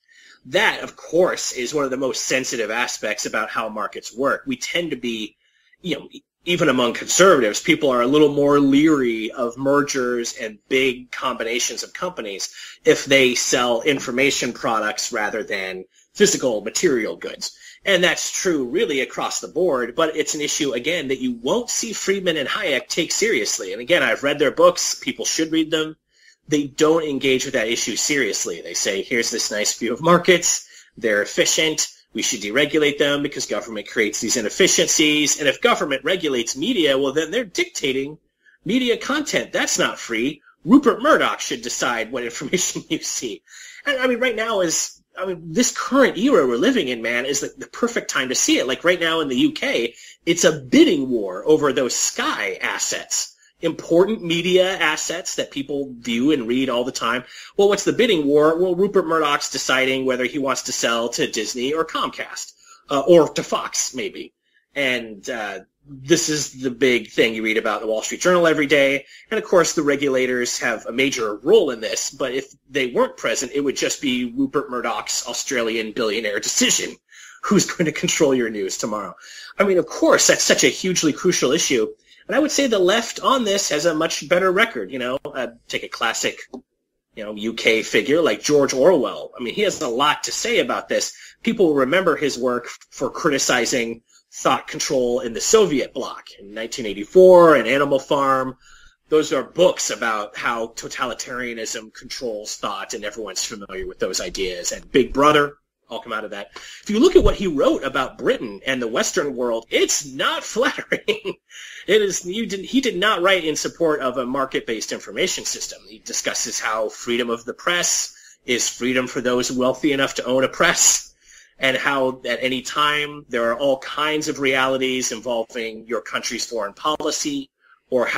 that, of course, is one of the most sensitive aspects about how markets work. We tend to be, even among conservatives, people are a little more leery of mergers and big combinations of companies if they sell information products rather than physical material goods. And that's true really across the board, but it's an issue, again, that you won't see Friedman and Hayek take seriously. And again, I've read their books. People should read them. They don't engage with that issue seriously. They say, here's this nice view of markets. They're efficient. We should deregulate them because government creates these inefficiencies. And if government regulates media, well, then they're dictating media content. That's not free. Rupert Murdoch should decide what information you see. And right now this current era we're living in, man, is the perfect time to see it. Like right now in the UK, it's a bidding war over those Sky assets. Important media assets that people view and read all the time. Well, what's the bidding war? Well, Rupert Murdoch's deciding whether he wants to sell to Disney or Comcast, or to Fox, maybe. And this is the big thing you read about in the Wall Street Journal every day. And, of course, the regulators have a major role in this. But if they weren't present, it would just be Rupert Murdoch's Australian billionaire decision who's going to control your news tomorrow. Of course, that's such a hugely crucial issue. And I would say the left on this has a much better record. Take a classic, UK figure like George Orwell. He has a lot to say about this. People will remember his work for criticizing thought control in the Soviet bloc in 1984 and Animal Farm. Those are books about how totalitarianism controls thought, and everyone's familiar with those ideas. And Big Brother all come out of that. If you look at what he wrote about Britain and the Western world, it's not flattering. He did not write in support of a market-based information system. He discusses how freedom of the press is freedom for those wealthy enough to own a press, and how at any time there are all kinds of realities involving your country's foreign policy or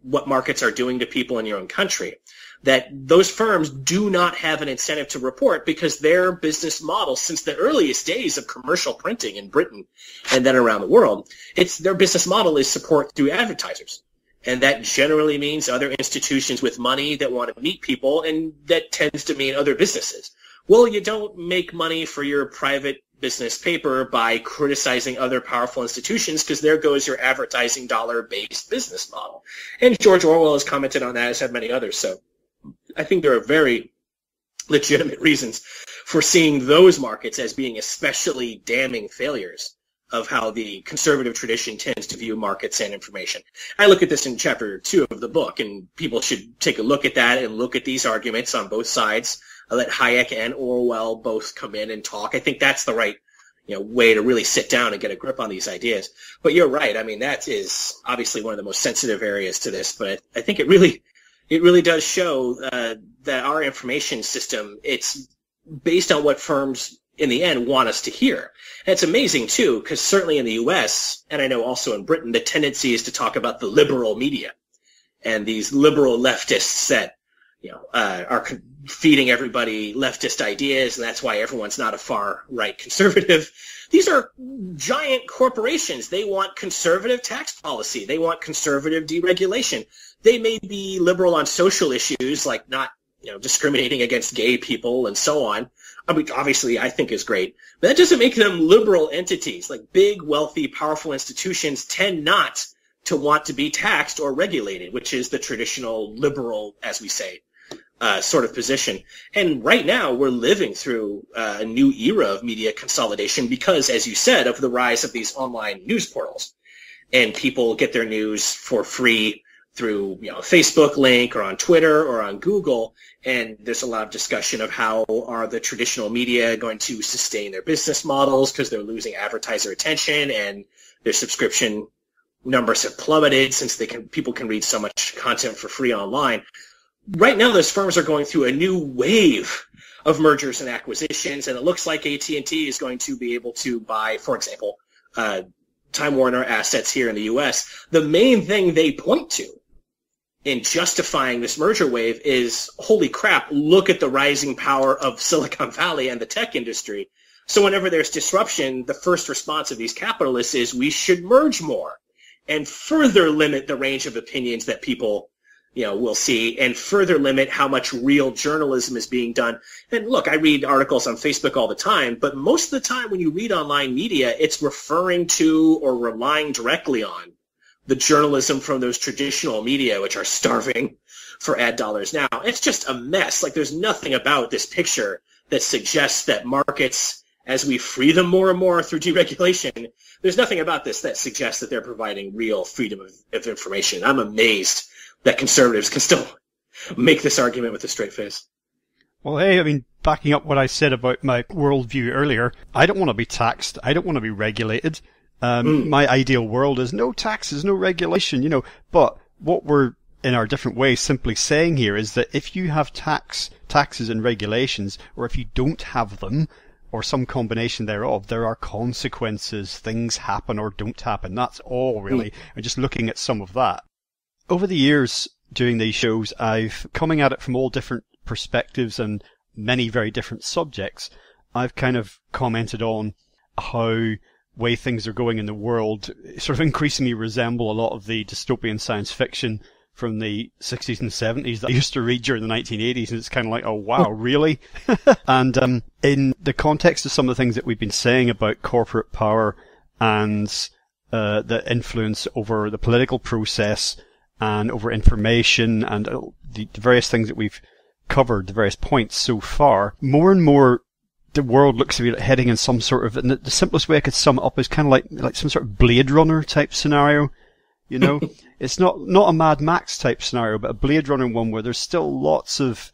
what markets are doing to people in your own country, that those firms do not have an incentive to report because their business model, since the earliest days of commercial printing in Britain and then around the world, their business model is support through advertisers. And that generally means other institutions with money that want to meet people, and that tends to mean other businesses. Well, you don't make money for your private business paper by criticizing other powerful institutions, because there goes your advertising dollar-based business model. And George Orwell has commented on that, as have many others. So I think there are very legitimate reasons for seeing those markets as being especially damning failures of how the conservative tradition tends to view markets and information. I look at this in chapter 2 of the book, and people should take a look at that and look at these arguments on both sides. I let Hayek and Orwell both come in and talk. I think that's the right way to really sit down and get a grip on these ideas. But you're right. That is obviously one of the most sensitive areas to this, but I think it really does show that our information system, it's based on what firms in the end want us to hear. And it's amazing, too, because certainly in the U.S., and I know also in Britain, the tendency is to talk about the liberal media and these liberal leftists that are feeding everybody leftist ideas, and that's why everyone's not a far-right conservative. These are giant corporations. They want conservative tax policy. They want conservative deregulation. They may be liberal on social issues, like not discriminating against gay people and so on. Obviously, I think is great. But that doesn't make them liberal entities. Like big, wealthy, powerful institutions tend not to want to be taxed or regulated, which is the traditional liberal, as we say, sort of position. And right now, we're living through a new era of media consolidation because, as you said, of the rise of these online news portals. And people get their news for free through, a Facebook link or on Twitter or on Google. And there's a lot of discussion of how are the traditional media going to sustain their business models because they're losing advertiser attention and their subscription numbers have plummeted since people can read so much content for free online. Right now, those firms are going through a new wave of mergers and acquisitions, and it looks like AT&T is going to be able to buy, for example, Time Warner assets here in the U.S. The main thing they point to in justifying this merger wave is, holy crap, look at the rising power of Silicon Valley and the tech industry. So whenever there's disruption, the first response of these capitalists is we should merge more and further limit the range of opinions that people will see and further limit how much real journalism is being done. And look, I read articles on Facebook all the time, but most of the time when you read online media, it's referring to or relying directly on the journalism from those traditional media, which are starving for ad dollars now. It's just a mess. Like, there's nothing about this picture that suggests that markets, as we free them more and more through deregulation, there's nothing about this that suggests that they're providing real freedom of information. I'm amazed that conservatives can still make this argument with a straight face. Well, hey, I mean, backing up what I said about my worldview earlier, I don't want to be taxed. I don't want to be regulated. My ideal world is no taxes, no regulation, but what we're in our different ways simply saying here is that if you have taxes and regulations, or if you don't have them, or some combination thereof, there are consequences. Things happen or don't happen. That's all really. I'm just looking at some of that. Over the years doing these shows, coming at it from all different perspectives and many very different subjects, I've kind of commented on how way things are going in the world sort of increasingly resemble a lot of the dystopian science fiction from the 60s and 70s that I used to read during the 1980s, and it's kind of like, oh wow, really? And in the context of some of the things that we've been saying about corporate power and the influence over the political process and over information and the various things that we've covered, the various points so far, more and more the world looks to be heading in some sort of, and the simplest way I could sum it up is kind of like some sort of Blade Runner type scenario. It's not a Mad Max type scenario, but a Blade Runner one where there's still lots of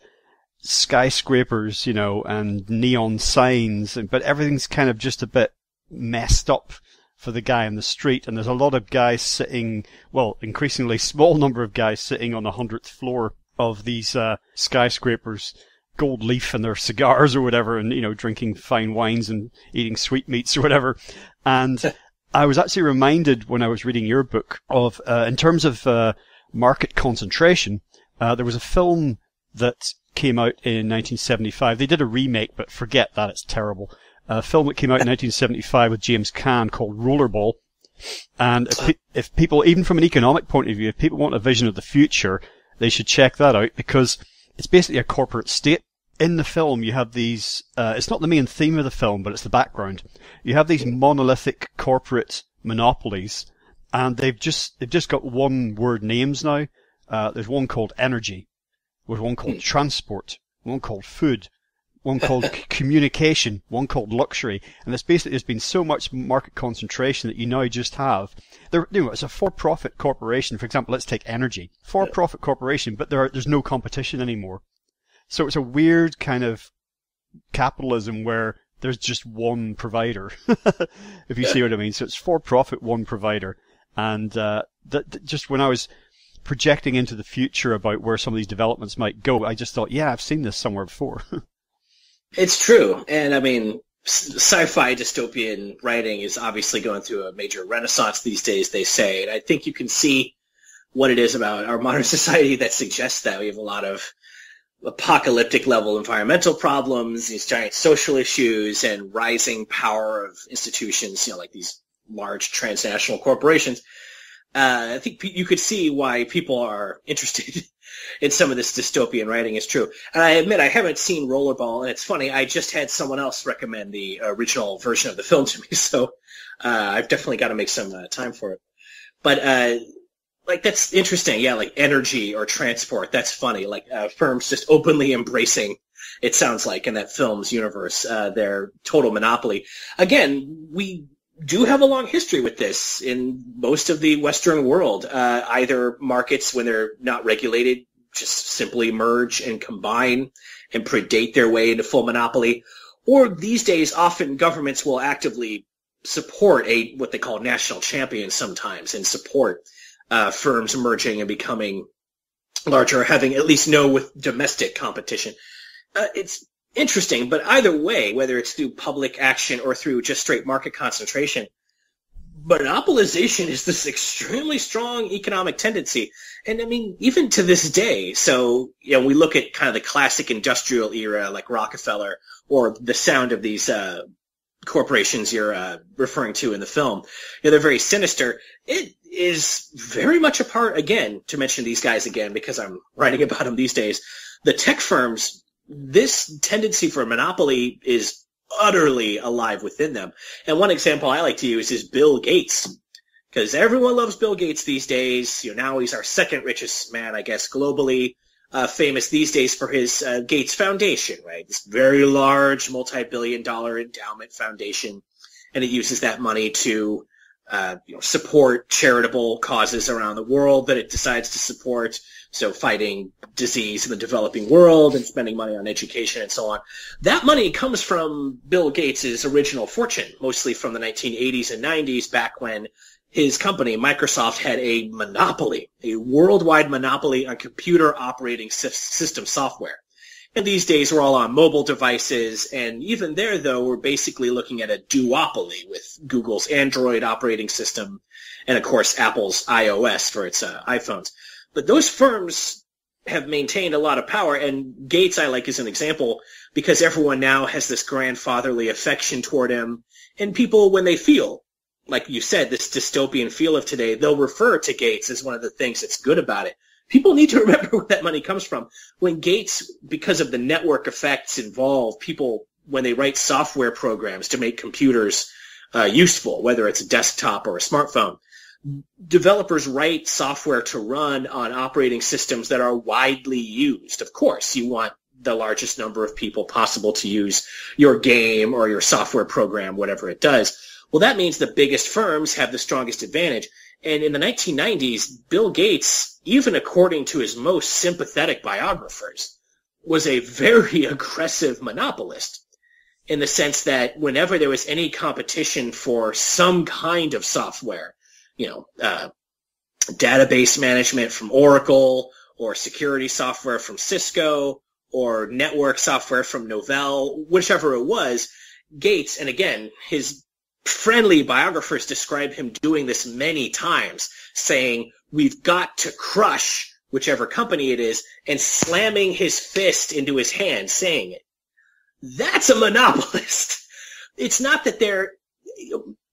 skyscrapers, and neon signs, but everything's kind of just a bit messed up for the guy in the street, and there's a lot of guys sitting, increasingly small number of guys sitting on the 100th floor of these skyscrapers, gold leaf in their cigars or whatever, and drinking fine wines and eating sweetmeats or whatever. And I was actually reminded when I was reading your book of, in terms of market concentration, there was a film that came out in 1975. They did a remake, but forget that, it's terrible. A film that came out in 1975 with James Caan called Rollerball. And if people, even from an economic point of view, if people want a vision of the future, they should check that out, because it's basically a corporate state. In the film, you have these, it's not the main theme of the film, but it's the background. You have these monolithic corporate monopolies, and they've just got one word names now. There's one called energy, there's one called transport, one called food, one called communication, one called luxury, and there's been so much market concentration that you now just have. It's a for-profit corporation. For example, let's take energy. For-profit corporation, but there's no competition anymore. So it's a weird kind of capitalism where there's just one provider, if you see what I mean. So it's for-profit, one provider. And just when I was projecting into the future about where some of these developments might go, I just thought, yeah, I've seen this somewhere before. It's true. And I mean, sci-fi dystopian writing is obviously going through a major renaissance these days, they say. And I think you can see what it is about our modern society that suggests that. We have a lot of apocalyptic level environmental problems, these giant social issues, and rising power of institutions, like these large transnational corporations. I think you could see why people are interested in some of this dystopian writing. Is true. And I admit I haven't seen Rollerball, and it's funny, I just had someone else recommend the original version of the film to me, so I've definitely got to make some time for it. But that's interesting. Yeah, like energy or transport. That's funny. Like firms just openly embracing, it sounds like, in that film's universe, their total monopoly. Again, we do have a long history with this in most of the Western world. Either markets, when they're not regulated, just simply merge and combine and predate their way into full monopoly. Or these days, often governments will actively support what they call national champions sometimes, and support firms merging and becoming larger, having at least with domestic competition. It's interesting, but either way, whether it's through public action or through just straight market concentration, monopolization is this extremely strong economic tendency. And I mean, even to this day, so, we look at kind of the classic industrial era like Rockefeller, or the sound of these corporations you're referring to in the film. They're very sinister. It is very much a part, again, to mention these guys again, because I'm writing about them these days, the tech firms, this tendency for monopoly is utterly alive within them. And one example I like to use is Bill Gates, because everyone loves Bill Gates these days. Now he's our second richest man, I guess, globally, famous these days for his Gates Foundation, right? This very large multi-billion-dollar endowment foundation, and he uses that money to support charitable causes around the world that it decides to support. So fighting disease in the developing world and spending money on education and so on. That money comes from Bill Gates' original fortune, mostly from the 1980s and 90s, back when his company, Microsoft, had a monopoly, a worldwide monopoly on computer operating system software. And these days we're all on mobile devices, and even there, though, we're basically looking at a duopoly with Google's Android operating system and, of course, Apple's iOS for its iPhones. But those firms have maintained a lot of power, and Gates I like as an example because everyone now has this grandfatherly affection toward him, and people, when they feel, like you said, this dystopian feel of today, they'll refer to Gates as one of the things that's good about it. People need to remember where that money comes from. When Gates, because of the network effects involved, people, when they write software programs to make computers useful, whether it's a desktop or a smartphone, developers write software to run on operating systems that are widely used. Of course, you want the largest number of people possible to use your game or your software program, whatever it does. Well, that means the biggest firms have the strongest advantage. And in the 1990s, Bill Gates, even according to his most sympathetic biographers, was a very aggressive monopolist, in the sense that whenever there was any competition for some kind of software, database management from Oracle, or security software from Cisco, or network software from Novell, whichever it was, Gates, and again, his friendly biographers describe him doing this many times, saying, we've got to crush whichever company it is, and slamming his fist into his hand, saying it. That's a monopolist. It's not that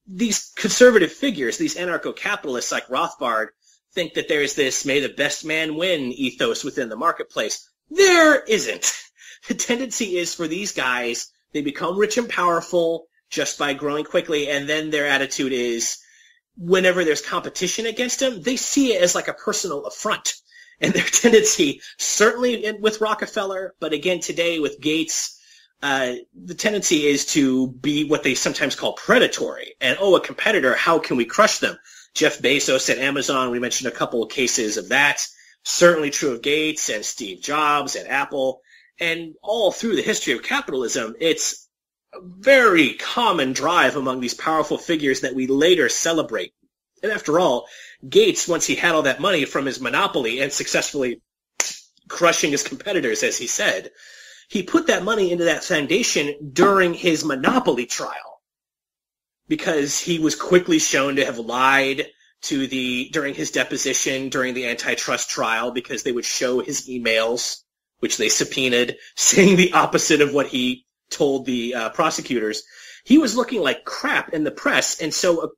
these conservative figures, these anarcho-capitalists like Rothbard, think that there's this may the best man win ethos within the marketplace. There isn't. The tendency is for these guys, they become rich and powerful just by growing quickly, and then their attitude is whenever there's competition against them, they see it as like a personal affront. And their tendency, certainly with Rockefeller, but again today with Gates, the tendency is to be what they sometimes call predatory. And, a competitor, how can we crush them? Jeff Bezos at Amazon, we mentioned a couple of cases of that. Certainly true of Gates and Steve Jobs at Apple. And all through the history of capitalism, it's a very common drive among these powerful figures that we later celebrate. And after all, Gates, once he had all that money from his monopoly and successfully crushing his competitors, as he said, he put that money into that foundation during his monopoly trial, because he was quickly shown to have lied during his deposition, during the antitrust trial, because they would show his emails, which they subpoenaed, saying the opposite of what he told the prosecutors. He was looking like crap in the press, and so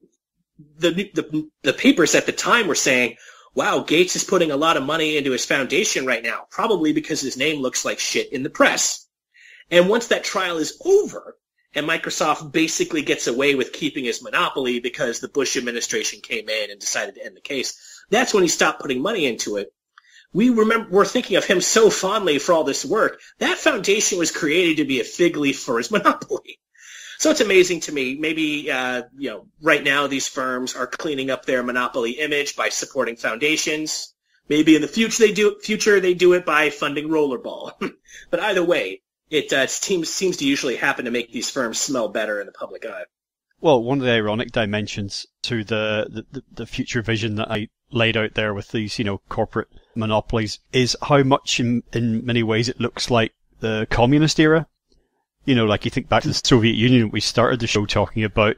the papers at the time were saying, wow, Gates is putting a lot of money into his foundation right now, probably because his name looks like shit in the press. And once that trial is over, and Microsoft basically gets away with keeping his monopoly because the Bush administration came in and decided to end the case, that's when he stopped putting money into it. We're thinking of him so fondly for all this work. That foundation was created to be a fig leaf for his monopoly. So it's amazing to me. Maybe, right now these firms are cleaning up their monopoly image by supporting foundations. Maybe in the future they do it by funding rollerball. But either way, it seems to usually happen to make these firms smell better in the public eye. Well, one of the ironic dimensions to the future vision that I laid out there with these, corporate monopolies is how much in many ways it looks like the communist era. Like you think back to the Soviet Union, we started the show talking about,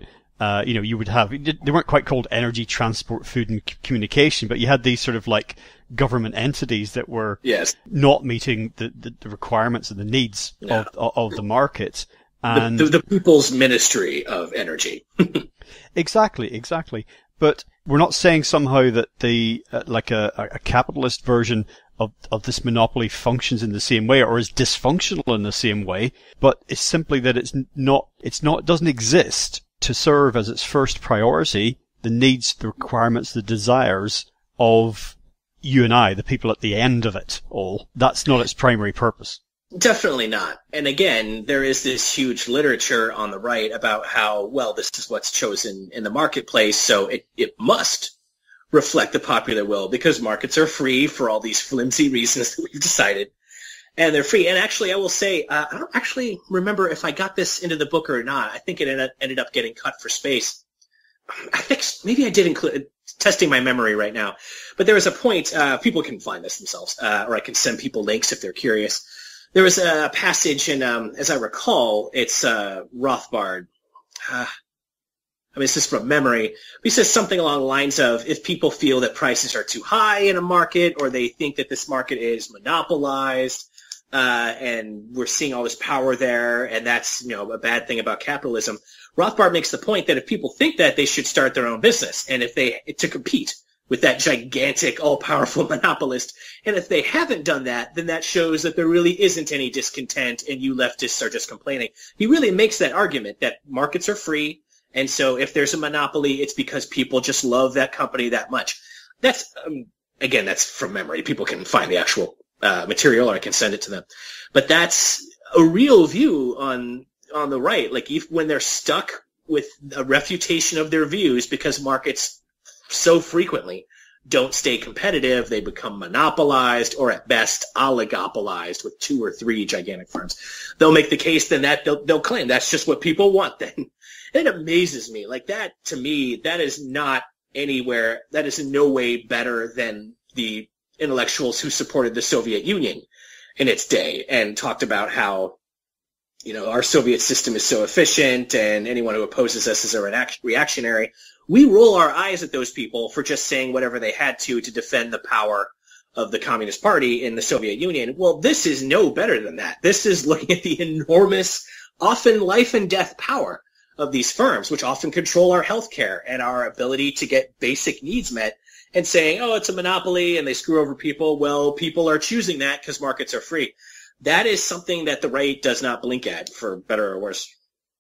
you would have, they weren't quite called energy, transport, food and communication, but you had these sort of like government entities that were not meeting the requirements and the needs of the market. And the people's ministry of energy. Exactly. But we're not saying somehow that the like a capitalist version of this monopoly functions in the same way or is dysfunctional in the same way, but it's simply that it doesn't exist to serve as its first priority the needs, the requirements, the desires of you and I, the people at the end of it all. That's not its primary purpose. Definitely not. And again, there is this huge literature on the right about how, well, this is what's chosen in the marketplace, so it must reflect the popular will because markets are free for all these flimsy reasons that we've decided. And they're free. And actually, I will say, I don't actually remember if I got this into the book or not. I think it ended up getting cut for space. I think maybe I did include, testing my memory right now. But there was a point, people can find this themselves, or I can send people links if they're curious. There was a passage in, as I recall, it's Rothbard. This is from memory. He says something along the lines of, if people feel that prices are too high in a market or they think that this market is monopolized, and we're seeing all this power there, and that's, a bad thing about capitalism, Rothbard makes the point that if people think that, they should start their own business, and to compete with that gigantic, all-powerful monopolist. And if they haven't done that, then that shows that there really isn't any discontent and you leftists are just complaining. He really makes that argument that markets are free, and so if there's a monopoly, it's because people just love that company that much. That's, again, that's from memory. People can find the actual material or I can send it to them. But that's a real view on the right. Like, when they're stuck with a refutation of their views because markets so frequently don't stay competitive, they become monopolized or at best oligopolized with 2 or 3 gigantic firms. They'll make the case then that they'll claim that's just what people want then. It amazes me. Like, that, to me, that is not anywhere, that is in no way better than the intellectuals who supported the Soviet Union in its day and talked about how, our Soviet system is so efficient and anyone who opposes us is a reactionary. We roll our eyes at those people for just saying whatever they had to defend the power of the Communist Party in the Soviet Union. Well, this is no better than that. This is looking at the enormous, often life and death power of these firms, which often control our healthcare and our ability to get basic needs met, and saying, oh, it's a monopoly and they screw over people. Well, people are choosing that because markets are free. That is something that the right does not blink at, for better or worse.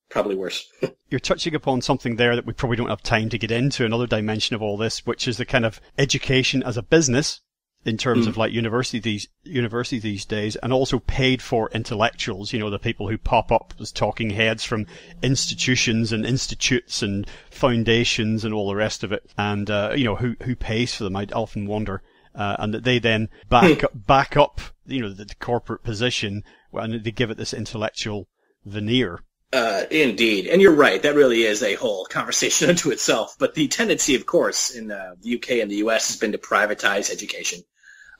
Probably worse. You're touching upon something there that we probably don't have time to get into, another dimension of all this, which is the kind of education as a business in terms of like university these days, and also paid for intellectuals, the people who pop up as talking heads from institutions and institutes and foundations and all the rest of it. And, who pays for them? I often wonder. And that they then back up, the corporate position, and they give it this intellectual veneer. Indeed. And you're right. That really is a whole conversation unto itself. But the tendency, of course, in the UK and the US has been to privatize education,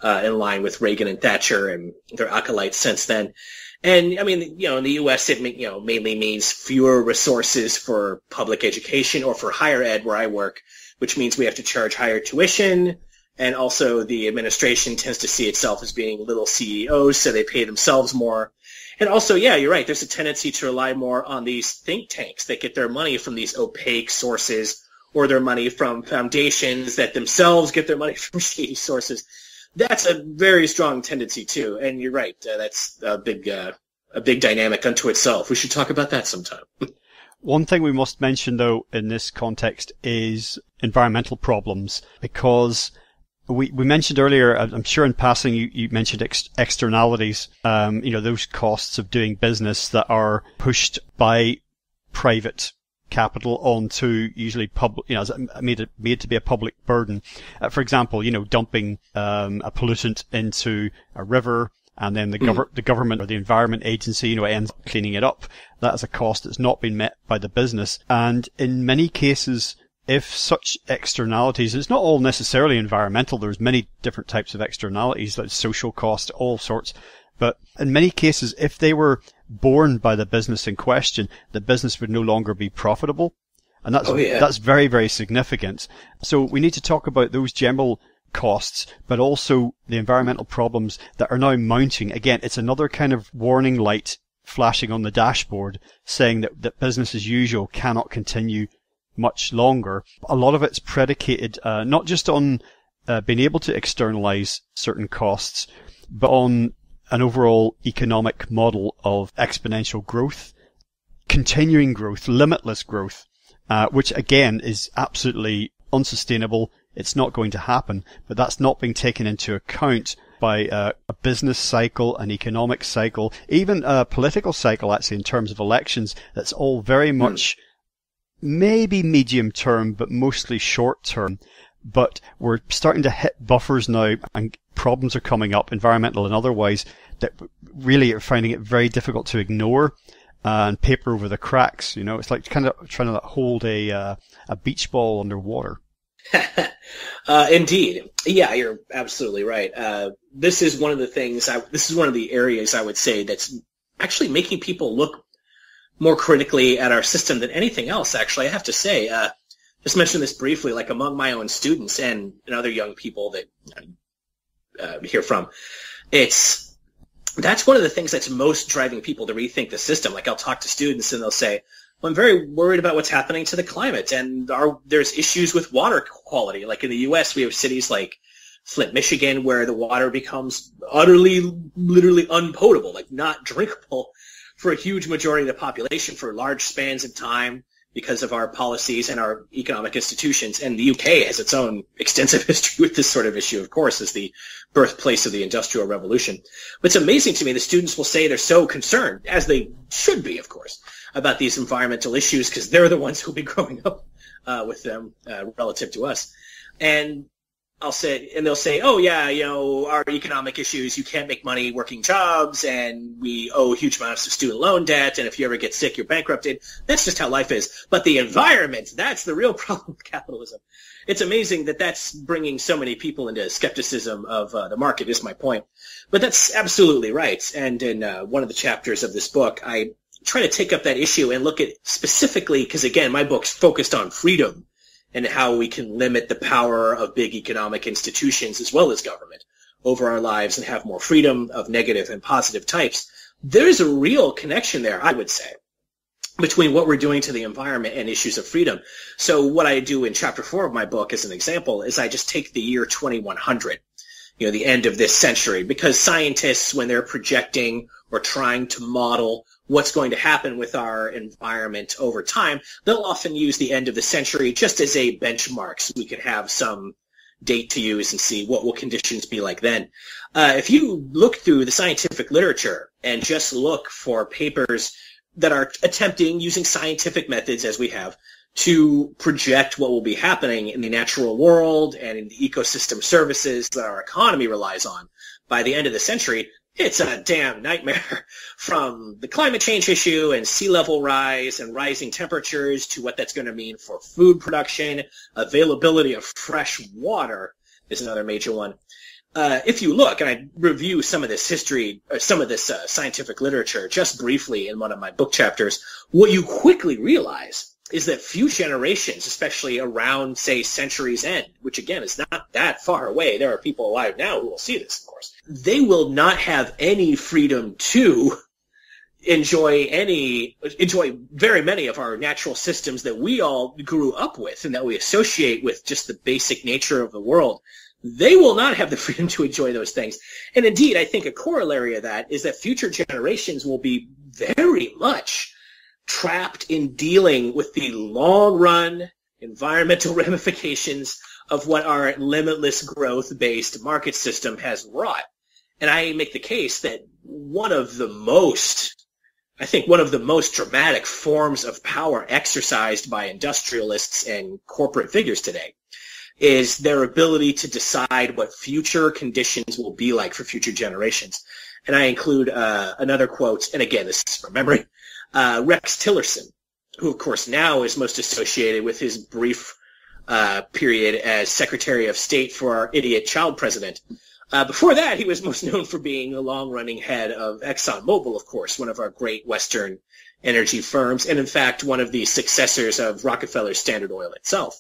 in line with Reagan and Thatcher and their acolytes since then. And, in the US, it mainly means fewer resources for public education or for higher ed where I work, which means we have to charge higher tuition. And also the administration tends to see itself as being little CEOs, so they pay themselves more. And also, yeah, you're right, there's a tendency to rely more on these think tanks that get their money from these opaque sources or their money from foundations that themselves get their money from shady sources. That's a very strong tendency, too. And you're right, that's a big dynamic unto itself. We should talk about that sometime. One thing we must mention, though, in this context is environmental problems, because we mentioned earlier, I'm sure in passing, you mentioned externalities, those costs of doing business that are pushed by private capital onto usually public, made to be a public burden. For example, dumping a pollutant into a river, and then the government or the environment agency, ends up cleaning it up. That is a cost that's not been met by the business. And in many cases, if such externalities, it's not all necessarily environmental, there's many different types of externalities, like social cost, all sorts. But in many cases, if they were borne by the business in question, the business would no longer be profitable. And that's very, very significant. So we need to talk about those general costs, but also the environmental problems that are now mounting. Again, it's another kind of warning light flashing on the dashboard saying that business as usual cannot continue much longer. A lot of it's predicated not just on being able to externalize certain costs, but on an overall economic model of exponential growth, continuing growth, limitless growth, which again is absolutely unsustainable. It's not going to happen, but that's not being taken into account by a business cycle, an economic cycle, even a political cycle, actually, in terms of elections. That's all very much maybe medium term, but mostly short term. But we're starting to hit buffers now, and problems are coming up, environmental and otherwise, that really are finding it very difficult to ignore and paper over the cracks. It's like kind of trying to hold a beach ball underwater. Indeed. Yeah, you're absolutely right. This is one of the areas I would say that's actually making people look more critically at our system than anything else, actually. I have to say, just mention this briefly, like among my own students and other young people that I hear from, that's one of the things that's most driving people to rethink the system. Like I'll talk to students and they'll say, well, I'm very worried about what's happening to the climate, and there's issues with water quality. Like in the U.S., we have cities like Flint, Michigan, where the water becomes utterly, literally unpotable, like not drinkable for a huge majority of the population for large spans of time because of our policies and our economic institutions. And the UK has its own extensive history with this sort of issue, of course, as the birthplace of the Industrial Revolution. But it's amazing to me the students will say they're so concerned, as they should be, of course, about these environmental issues because they're the ones who'll be growing up with them relative to us. And they'll say, oh yeah, our economic issues, you can't make money working jobs, and we owe huge amounts of student loan debt, and if you ever get sick, you're bankrupted. That's just how life is. But the environment, that's the real problem with capitalism. It's amazing that that's bringing so many people into skepticism of the market, is my point. But that's absolutely right. And in one of the chapters of this book, I try to take up that issue and look at specifically, because again, my book's focused on freedom and how we can limit the power of big economic institutions as well as government over our lives and have more freedom of negative and positive types. There's a real connection there, I would say, between what we're doing to the environment and issues of freedom. So what I do in chapter 4 of my book as an example is I just take the year 2100, the end of this century, because scientists, when they're projecting or trying to model what's going to happen with our environment over time, they'll often use the end of the century just as a benchmark so we can have some date to use and see what will conditions be like then. If you look through the scientific literature and just look for papers that are attempting, using scientific methods as we have, to project what will be happening in the natural world and in the ecosystem services that our economy relies on by the end of the century, it's a damn nightmare, from the climate change issue and sea level rise and rising temperatures to what that's going to mean for food production. Availability of fresh water is another major one. If you look, and I review some of this history, or some of this scientific literature just briefly in one of my book chapters, what you quickly realize is that few generations, especially around, say, century's end, which again is not that far away, there are people alive now who will see this, of course, they will not have any freedom to enjoy very many of our natural systems that we all grew up with and that we associate with just the basic nature of the world. They will not have the freedom to enjoy those things. And indeed, I think a corollary of that is that future generations will be very much trapped in dealing with the long-run environmental ramifications of what our limitless growth-based market system has wrought. And I make the case that one of the most I think one of the most dramatic forms of power exercised by industrialists and corporate figures today is their ability to decide what future conditions will be like for future generations. And I include another quote, and again, this is from memory, Rex Tillerson, who, of course, now is most associated with his brief period as Secretary of State for our idiot child president. Before that, he was most known for being a long-running head of ExxonMobil, of course, one of our great Western energy firms, and in fact, one of the successors of Rockefeller's Standard Oil itself.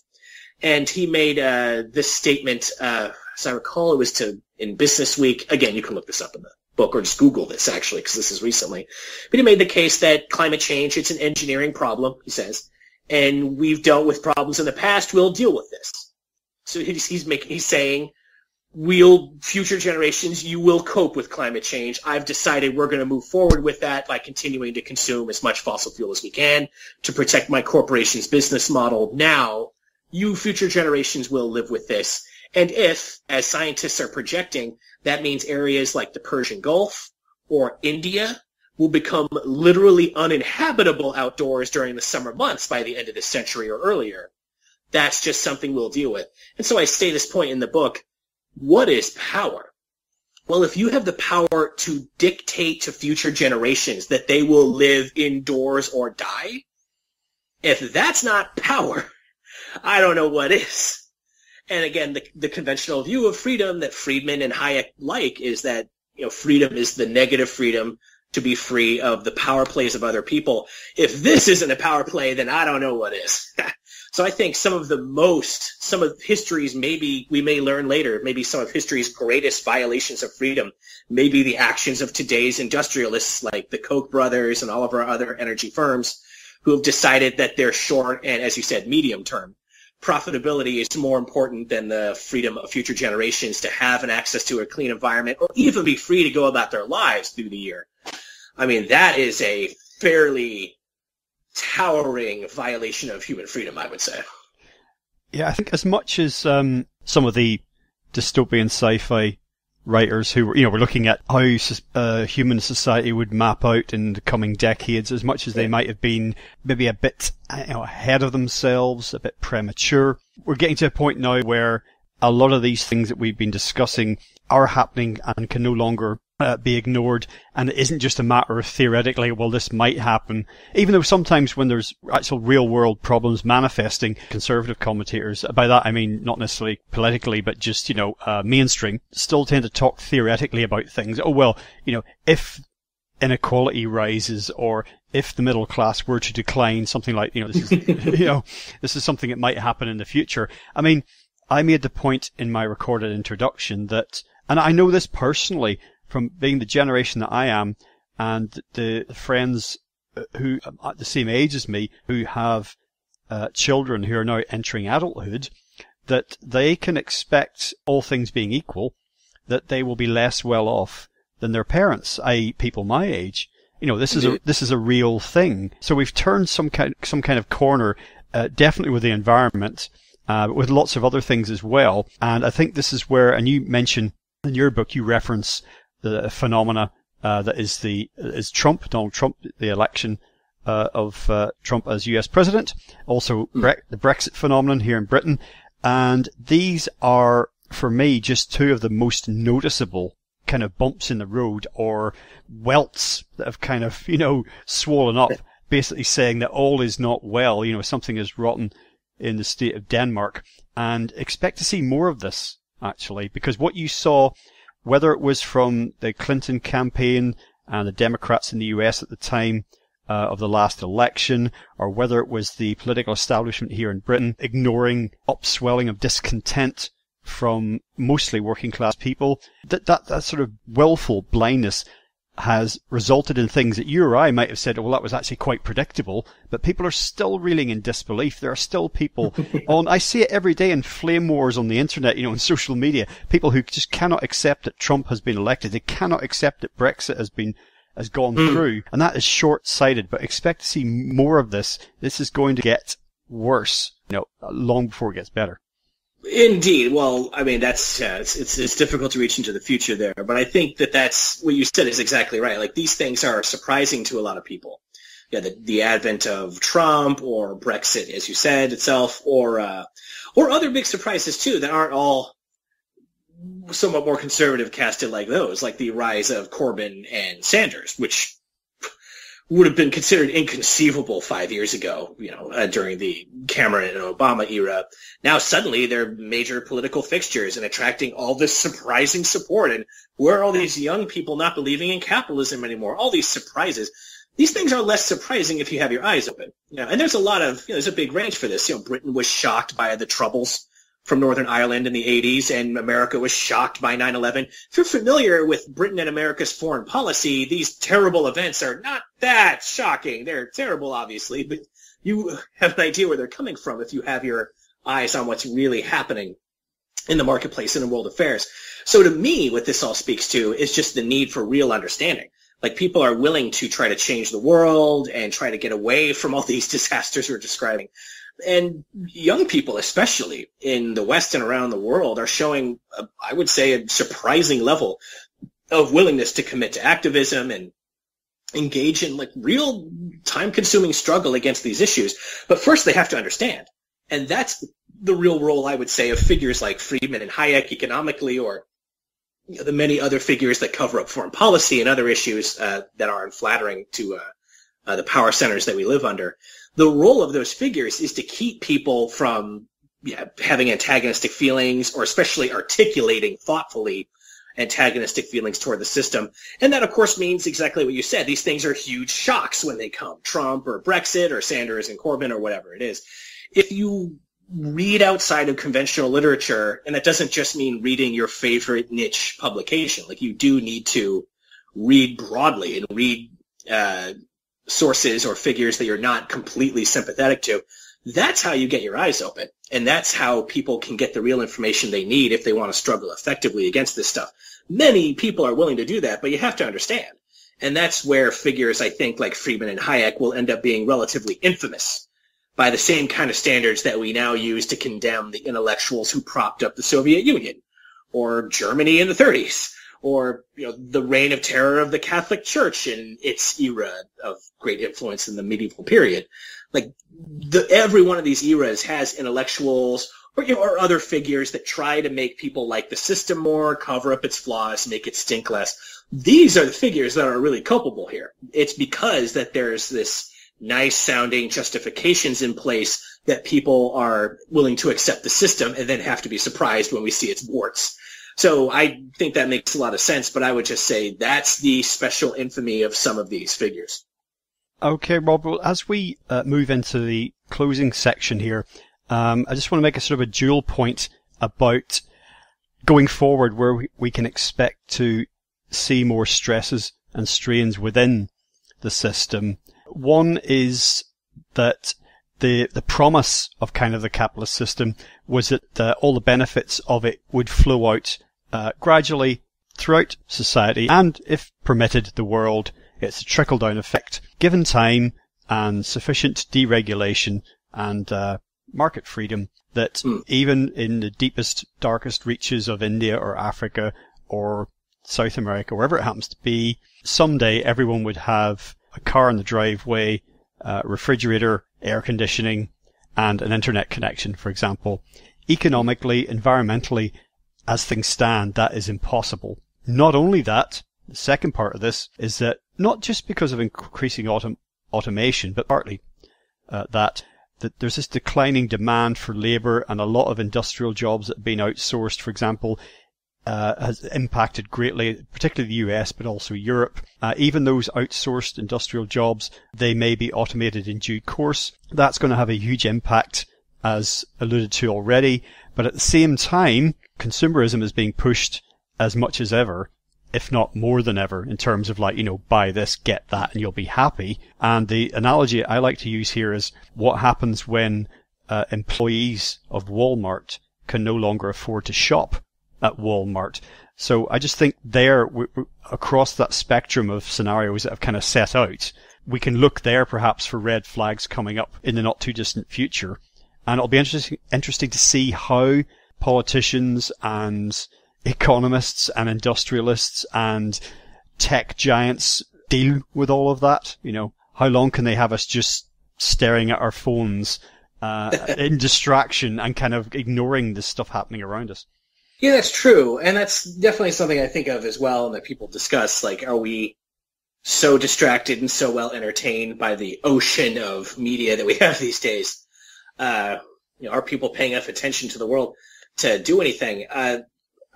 And he made this statement, as I recall, it was in Business Week. Again, you can look this up in the book or just Google this, actually, because this is recently. But he made the case that climate change, it's an engineering problem, he says, and we've dealt with problems in the past, we'll deal with this. So he's saying, future generations, you will cope with climate change. I've decided we're going to move forward with that by continuing to consume as much fossil fuel as we can to protect my corporation's business model. Now, you future generations will live with this. And if, as scientists are projecting, that means areas like the Persian Gulf or India will become literally uninhabitable outdoors during the summer months by the end of this century or earlier, that's just something we'll deal with. And so I say this point in the book, what is power? Well, if you have the power to dictate to future generations that they will live indoors or die, if that's not power, I don't know what is. And again, the conventional view of freedom that Friedman and Hayek like is that, freedom is the negative freedom to be free of the power plays of other people. If this isn't a power play, then I don't know what is. So I think some of history's, maybe we may learn later, maybe some of history's greatest violations of freedom may be the actions of today's industrialists like the Koch brothers and all of our other energy firms who have decided that their short and, as you said, medium term profitability is more important than the freedom of future generations to have an access to a clean environment or even be free to go about their lives through the year. I mean, that is a fairly towering violation of human freedom, I would say. Yeah, I think as much as some of the dystopian sci-fi writers who were looking at how human society would map out in the coming decades, as much as they might have been maybe a bit ahead of themselves, a bit premature, we're getting to a point now where a lot of these things that we've been discussing are happening and can no longer be ignored, and it isn't just a matter of theoretically, well, this might happen, even though sometimes when there's actual real world problems manifesting, conservative commentators, by that I mean not necessarily politically, but just, mainstream, still tend to talk theoretically about things. Oh, well, if inequality rises, or if the middle class were to decline, something like, this is, this is something that might happen in the future. I mean, I made the point in my recorded introduction that, and I know this personally, from being the generation that I am, and the friends who are at the same age as me, who have children who are now entering adulthood, that they can expect, all things being equal, that they will be less well off than their parents, i.e. people my age. This is a real thing. So we've turned some kind of corner, definitely with the environment, but with lots of other things as well. And I think this is where, and you mention in your book, you reference the phenomena that is Donald Trump, the election of Trump as US president, also the Brexit phenomenon here in Britain, and these are, for me, just two of the most noticeable kind of bumps in the road, or welts that have kind of, swollen up, basically saying that all is not well, something is rotten in the state of Denmark, and expect to see more of this, actually, because what you saw, whether it was from the Clinton campaign and the Democrats in the US at the time of the last election, or whether it was the political establishment here in Britain ignoring upswelling of discontent from mostly working class people, that sort of willful blindness has resulted in things that you or I might have said, well, that was actually quite predictable, but people are still reeling in disbelief. There are still people I see it every day in flame wars on the internet, on social media, people who just cannot accept that Trump has been elected. They cannot accept that Brexit has gone through, and that is short-sighted, but expect to see more of this. This is going to get worse, long before it gets better. Indeed. Well, I mean, that's it's difficult to reach into the future there, but I think that's what you said is exactly right. Like, these things are surprising to a lot of people. Yeah, the advent of Trump or Brexit, as you said itself, or other big surprises too that aren't all somewhat more conservative casted like those, like the rise of Corbyn and Sanders, which would have been considered inconceivable 5 years ago, during the Cameron and Obama era. Now suddenly they're major political fixtures and attracting all this surprising support. And where are all these young people not believing in capitalism anymore? All these surprises. These things are less surprising if you have your eyes open. And there's a lot of, there's a big range for this. Britain was shocked by the Troubles from Northern Ireland in the 80s, and America was shocked by 9/11. If you're familiar with Britain and America's foreign policy, these terrible events are not that shocking. They're terrible, obviously, but you have an idea where they're coming from if you have your eyes on what's really happening in the marketplace and in world affairs. So to me, what this all speaks to is just the need for real understanding. Like, people are willing to try to change the world and try to get away from all these disasters we're describing. And young people, especially in the West and around the world, are showing, I would say, a surprising level of willingness to commit to activism and engage in real time-consuming struggle against these issues. But first, they have to understand. And that's the real role, I would say, of figures like Friedman and Hayek economically, or the many other figures that cover up foreign policy and other issues that are unflattering to the power centers that we live under. The role of those figures is to keep people from having antagonistic feelings, or especially articulating thoughtfully antagonistic feelings toward the system. And that, of course, means exactly what you said. These things are huge shocks when they come. Trump or Brexit or Sanders and Corbyn or whatever it is. If you read outside of conventional literature, and that doesn't just mean reading your favorite niche publication. Like, you do need to read broadly and read sources or figures that you're not completely sympathetic to. That's how you get your eyes open. And that's how people can get the real information they need if they want to struggle effectively against this stuff. Many people are willing to do that, but you have to understand. And that's where figures, I think, like Friedman and Hayek will end up being relatively infamous by the same kind of standards that we now use to condemn the intellectuals who propped up the Soviet Union, or Germany in the 30s, or the reign of terror of the Catholic Church in its era of great influence in the medieval period. Like, every one of these eras has intellectuals or other figures that try to make people like the system more, cover up its flaws, make it stink less. These are the figures that are really culpable here. It's because that there's this nice-sounding justifications in place that people are willing to accept the system and then have to be surprised when we see its warts. So I think that makes a lot of sense, but I would just say that's the special infamy of some of these figures. Okay, Rob, well, as we move into the closing section here, I just want to make a sort of a dual point about going forward, where we can expect to see more stresses and strains within the system. One is that the promise of kind of the capitalist system was that all the benefits of it would flow out gradually throughout society, and, if permitted, the world. It's a trickle-down effect. Given time and sufficient deregulation and market freedom, that even in the deepest, darkest reaches of India or Africa or South America, wherever it happens to be, someday everyone would have a car in the driveway, refrigerator, air conditioning, and an internet connection, for example. Economically, environmentally, as things stand, that is impossible. Not only that, the second part of this is that not just because of increasing automation, but partly that there's this declining demand for labour, and a lot of industrial jobs that have been outsourced, for example, has impacted greatly, particularly the US, but also Europe. Even those outsourced industrial jobs, they may be automated in due course. That's going to have a huge impact, as alluded to already. But at the same time, consumerism is being pushed as much as ever, if not more than ever, in terms of buy this, get that, and you'll be happy. And the analogy I like to use here is what happens when employees of Walmart can no longer afford to shop at Walmart. So I just think across that spectrum of scenarios that I've kind of set out, we can look there perhaps for red flags coming up in the not too distant future. And it'll be interesting to see how politicians and economists and industrialists and tech giants deal with all of that? You know, how long can they have us just staring at our phones in distraction and kind of ignoring the stuff happening around us? Yeah, that's true. And that's definitely something I think of as well and that people discuss. Like, are we so distracted and so well entertained by the ocean of media that we have these days? Are people paying enough attention to the world to do anything? I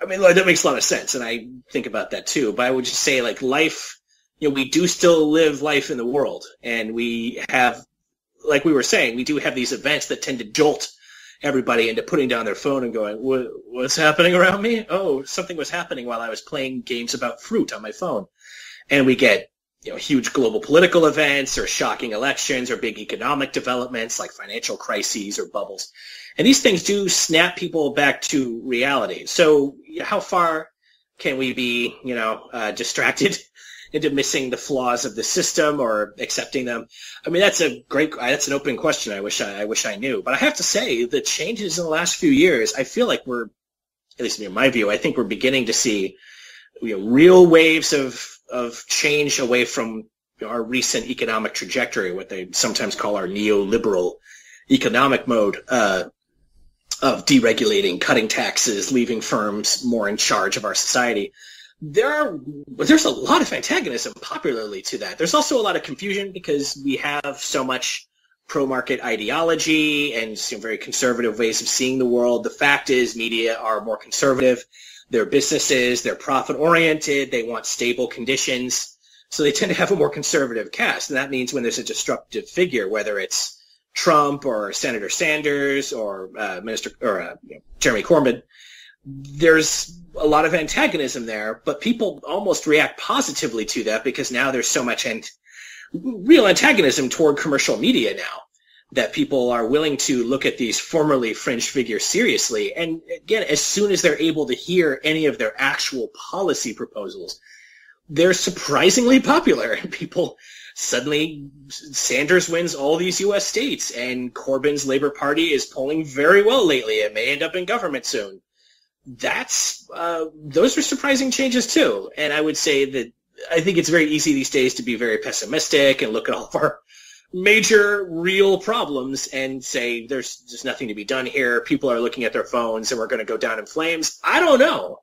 mean, that makes a lot of sense, and I think about that too. But I would just say, like, life, we do still live life in the world, and we have, like we were saying, we do have these events that tend to jolt everybody into putting down their phone and going, what's happening around me? Oh, something was happening while I was playing games about fruit on my phone. And we get, huge global political events or shocking elections or big economic developments like financial crises or bubbles. And these things do snap people back to reality. So how far can we be, distracted into missing the flaws of the system or accepting them? I mean, that's an open question. I wish I knew. But I have to say, the changes in the last few years, I feel like we're, at least in my view, I think we're beginning to see real waves of change away from our recent economic trajectory, what they sometimes call our neoliberal economic mode of deregulating, cutting taxes, leaving firms more in charge of our society. There's a lot of antagonism popularly to that. There's also a lot of confusion because we have so much pro-market ideology and some very conservative ways of seeing the world. The fact is, media are more conservative. They're businesses, they're profit-oriented, they want stable conditions, so they tend to have a more conservative cast. And that means when there's a disruptive figure, whether it's Trump or Senator Sanders or Jeremy Corbyn, there's a lot of antagonism there, but people almost react positively to that because now there's so much real antagonism toward commercial media now, that people are willing to look at these formerly fringe figures seriously. And again, as soon as they're able to hear any of their actual policy proposals, they're surprisingly popular. People suddenly, Sanders wins all these U.S. states, and Corbyn's Labour Party is polling very well lately. It may end up in government soon. Those are surprising changes too. And I would say that I think it's very easy these days to be very pessimistic and look at all of our major real problems and say there's just nothing to be done here. People are looking at their phones and we're going to go down in flames. I don't know.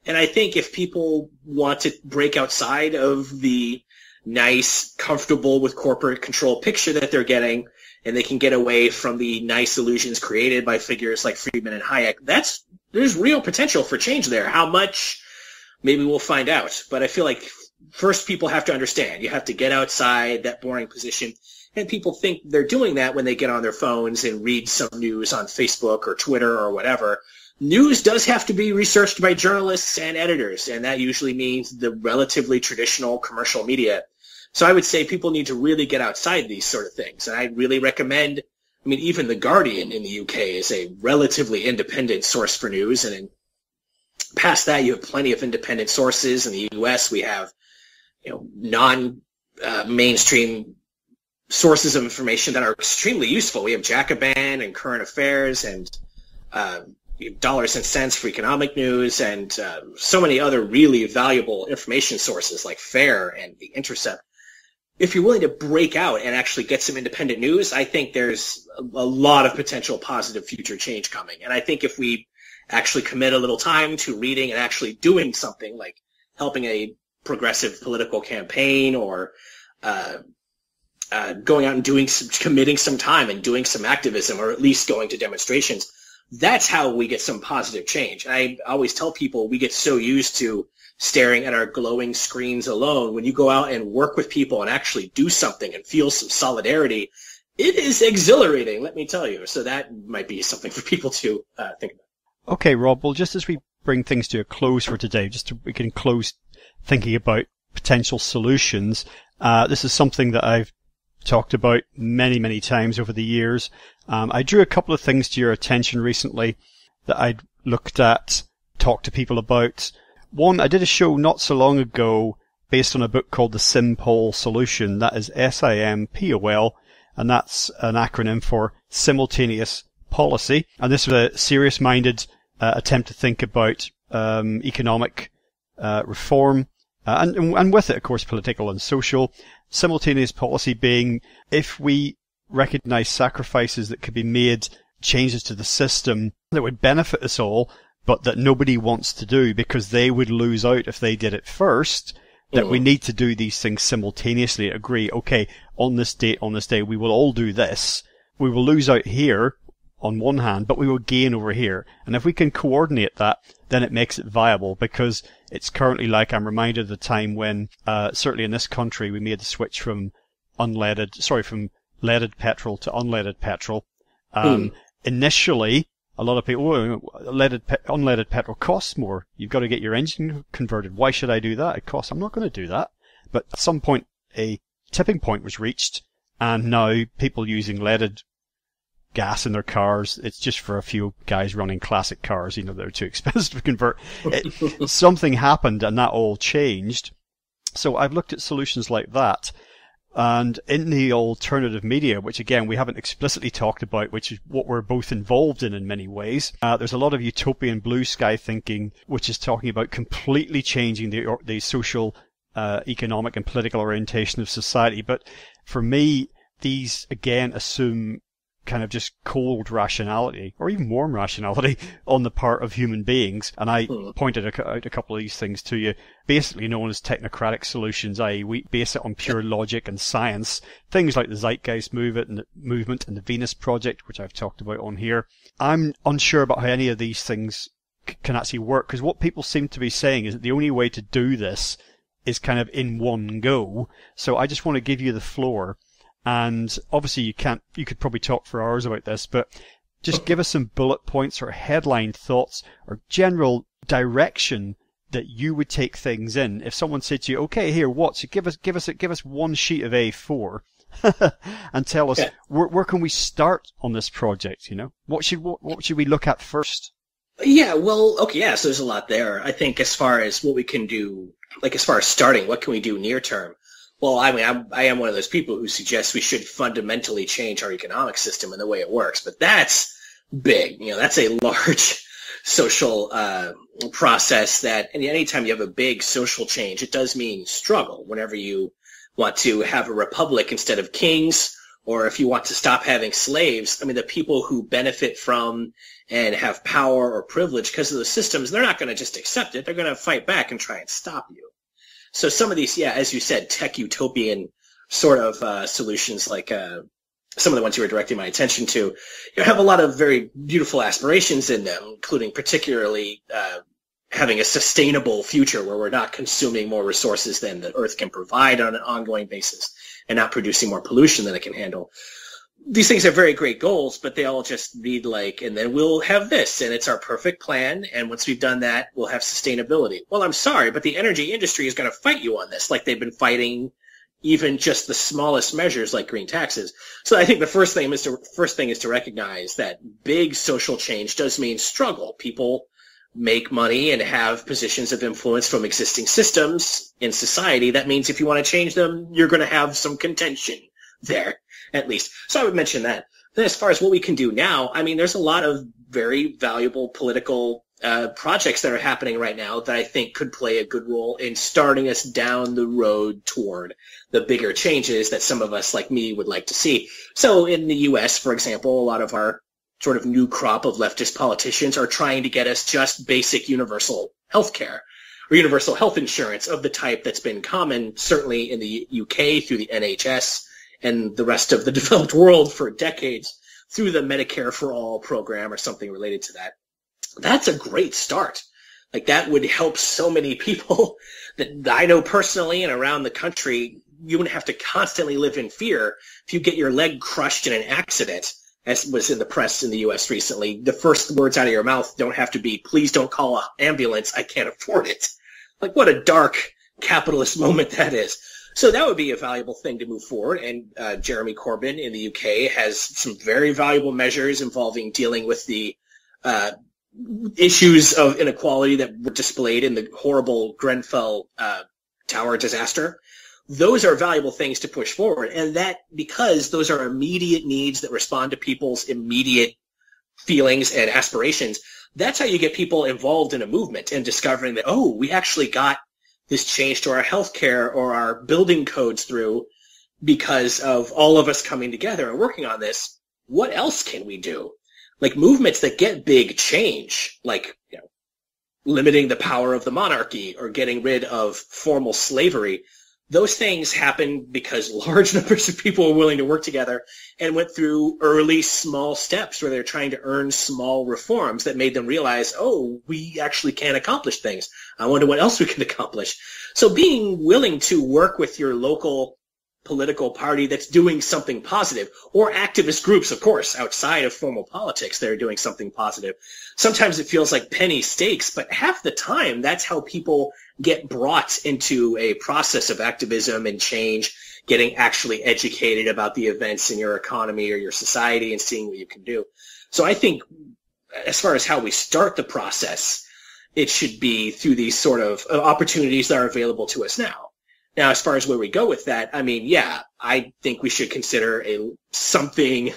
And I think if people want to break outside of the nice, comfortable with corporate control picture that they're getting, and they can get away from the nice illusions created by figures like Friedman and Hayek, there's real potential for change there. How much? Maybe we'll find out. But I feel like first people have to understand. You have to get outside that boring position. And people think they're doing that when they get on their phones and read some news on Facebook or Twitter or whatever. News does have to be researched by journalists and editors, and that usually means the relatively traditional commercial media. So I would say people need to really get outside these sort of things. And I really recommend, even The Guardian in the UK is a relatively independent source for news. And past that, you have plenty of independent sources. In the US, we have, non-mainstream sources of information that are extremely useful. We have Jacobin and Current Affairs and we have Dollars and Cents for economic news and so many other really valuable information sources like FAIR and The Intercept. If you're willing to break out and actually get some independent news, I think there's a lot of potential positive future change coming. And I think if we actually commit a little time to reading and actually doing something like helping a progressive political campaign or going out and committing some time and doing some activism, or at least going to demonstrations, that's how we get some positive change. I always tell people we get so used to staring at our glowing screens alone. When you go out and work with people and actually do something and feel some solidarity, it is exhilarating, let me tell you. So that might be something for people to think about. Okay, Rob, well, just as we bring things to a close for today, we can close thinking about potential solutions. This is something that I've talked about many, many times over the years. I drew a couple of things to your attention recently that I'd looked at, talked to people about. One, I did a show not so long ago based on a book called The SimPol Solution. That is SIMPOL, and that's an acronym for Simultaneous Policy. And this was a serious-minded attempt to think about economic reform, and with it, of course, political and social. Simultaneous policy being, if we recognize sacrifices that could be made, changes to the system that would benefit us all, but that nobody wants to do because they would lose out if they did it first, that we need to do these things simultaneously. Agree, okay, on this day, we will all do this. We will lose out here on one hand, but we will gain over here. And if we can coordinate that, then it makes it viable, because it's currently like, I'm reminded of the time when, certainly in this country, we made the switch from leaded petrol to unleaded petrol. Initially, a lot of people, unleaded petrol costs more. You've got to get your engine converted. Why should I do that? It costs. I'm not going to do that. But at some point, a tipping point was reached, and now people using leaded gas in their cars, it's just for a few guys running classic cars, they're too expensive to convert. Something happened and that all changed. So I've looked at solutions like that. And in the alternative media, which again, we haven't explicitly talked about, which is what we're both involved in many ways, there's a lot of utopian blue sky thinking, which is talking about completely changing the social, economic and political orientation of society. But for me, these again assume kind of just cold rationality, or even warm rationality, on the part of human beings. And I pointed out a couple of these things to you, basically known as technocratic solutions, i.e. we base it on pure logic and science. Things like the Zeitgeist movement and the Venus Project, which I've talked about on here. I'm unsure about how any of these things can actually work, because what people seem to be saying is that the only way to do this is kind of in one go. So I just want to give you the floor. And obviously you could probably talk for hours about this, but just give us some bullet points or headline thoughts or general direction that you would take things in. If someone said to you, okay, here, give us one sheet of A4 and tell us where can we start on this project? What should we look at first? Yeah, well, okay, yeah, so there's a lot there. I think as far as what we can do, like as far as starting, what can we do near term? Well, I mean, I am one of those people who suggests we should fundamentally change our economic system and the way it works, but that's big. That's a large social process that, and anytime you have a big social change, it does mean struggle. Whenever you want to have a republic instead of kings, or if you want to stop having slaves, I mean, the people who benefit from and have power or privilege because of the systems, they're not going to just accept it. They're going to fight back and try and stop you. So some of these, as you said, tech utopian sort of solutions, like some of the ones you were directing my attention to, have a lot of very beautiful aspirations in them, including particularly having a sustainable future where we're not consuming more resources than the Earth can provide on an ongoing basis and not producing more pollution than it can handle. These things are very great goals, but they all just need and then we'll have this, and it's our perfect plan, and once we've done that, we'll have sustainability. Well, I'm sorry, but the energy industry is going to fight you on this, like they've been fighting even just the smallest measures like green taxes. So I think the first thing is to recognize that big social change does mean struggle. People make money and have positions of influence from existing systems in society. That means if you want to change them, you're going to have some contention there, at least. So I would mention that. Then as far as what we can do now, I mean, there's a lot of very valuable political projects that are happening right now that I think could play a good role in starting us down the road toward the bigger changes that some of us like me would like to see. So in the U.S., for example, a lot of our sort of new crop of leftist politicians are trying to get us just basic universal health care or universal health insurance of the type that's been common, certainly in the UK through the NHS and the rest of the developed world for decades through the Medicare for All program or something related to that. That's a great start. Like, that would help so many people that I know personally and around the country. You wouldn't have to constantly live in fear if you get your leg crushed in an accident, as was in the press in the U.S. recently. The first words out of your mouth don't have to be, please don't call an ambulance, I can't afford it. Like, what a dark capitalist moment that is. So that would be a valuable thing to move forward. And Jeremy Corbyn in the UK has some very valuable measures involving dealing with the issues of inequality that were displayed in the horrible Grenfell Tower disaster. Those are valuable things to push forward. And that because those are immediate needs that respond to people's immediate feelings and aspirations, that's how you get people involved in a movement and discovering that, oh, we actually got this change to our healthcare or our building codes through because of all of us coming together and working on this. What else can we do? Like movements that get big change, like, you know, limiting the power of the monarchy or getting rid of formal slavery. Those things happen because large numbers of people were willing to work together and went through early small steps where they're trying to earn small reforms that made them realize, oh, we actually can accomplish things. I wonder what else we can accomplish. So being willing to work with your local political party that's doing something positive, or activist groups, of course, outside of formal politics that are doing something positive. Sometimes it feels like penny stakes, but half the time that's how people get brought into a process of activism and change, getting actually educated about the events in your economy or your society and seeing what you can do. So I think as far as how we start the process, it should be through these sort of opportunities that are available to us now. Now, as far as where we go with that, I mean, yeah, I think we should consider something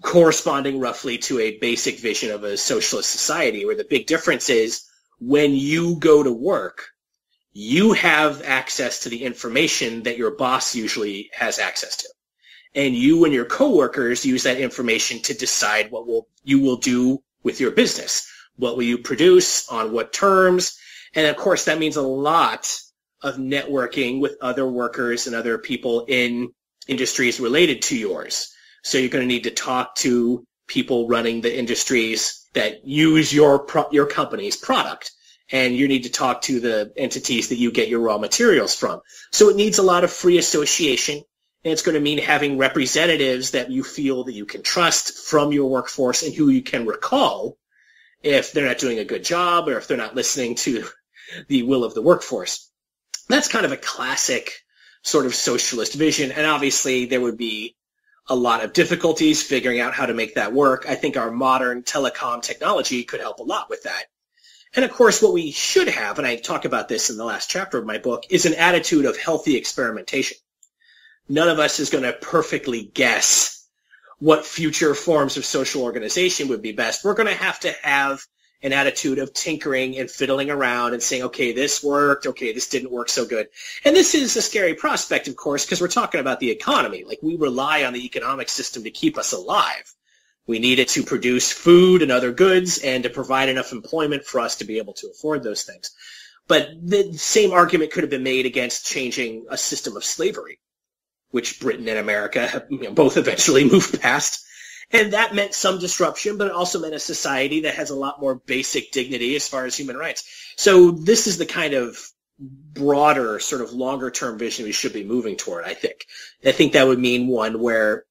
corresponding roughly to a basic vision of a socialist society, where the big difference is when you go to work, you have access to the information that your boss usually has access to. And you and your coworkers use that information to decide what you will do with your business. What will you produce, on what terms? And of course, that means a lot of networking with other workers and other people in industries related to yours. So you're going to need to talk to people running the industries that use your company's product. And you need to talk to the entities that you get your raw materials from. So it needs a lot of free association. And it's going to mean having representatives that you feel that you can trust from your workforce and who you can recall if they're not doing a good job or if they're not listening to the will of the workforce. That's kind of a classic sort of socialist vision, and obviously there would be a lot of difficulties figuring out how to make that work. I think our modern telecom technology could help a lot with that. And of course, what we should have, and I talk about this in the last chapter of my book, is an attitude of healthy experimentation. None of us is going to perfectly guess what future forms of social organization would be best. We're going to have an attitude of tinkering and fiddling around and saying, okay, this worked, okay, this didn't work so good. And this is a scary prospect, of course, because we're talking about the economy. Like, we rely on the economic system to keep us alive. We need it to produce food and other goods and to provide enough employment for us to be able to afford those things. But the same argument could have been made against changing a system of slavery, which Britain and America have, both eventually moved past. And that meant some disruption, but it also meant a society that has a lot more basic dignity as far as human rights. So this is the kind of broader, sort of longer-term vision we should be moving toward, I think. I think that would mean one where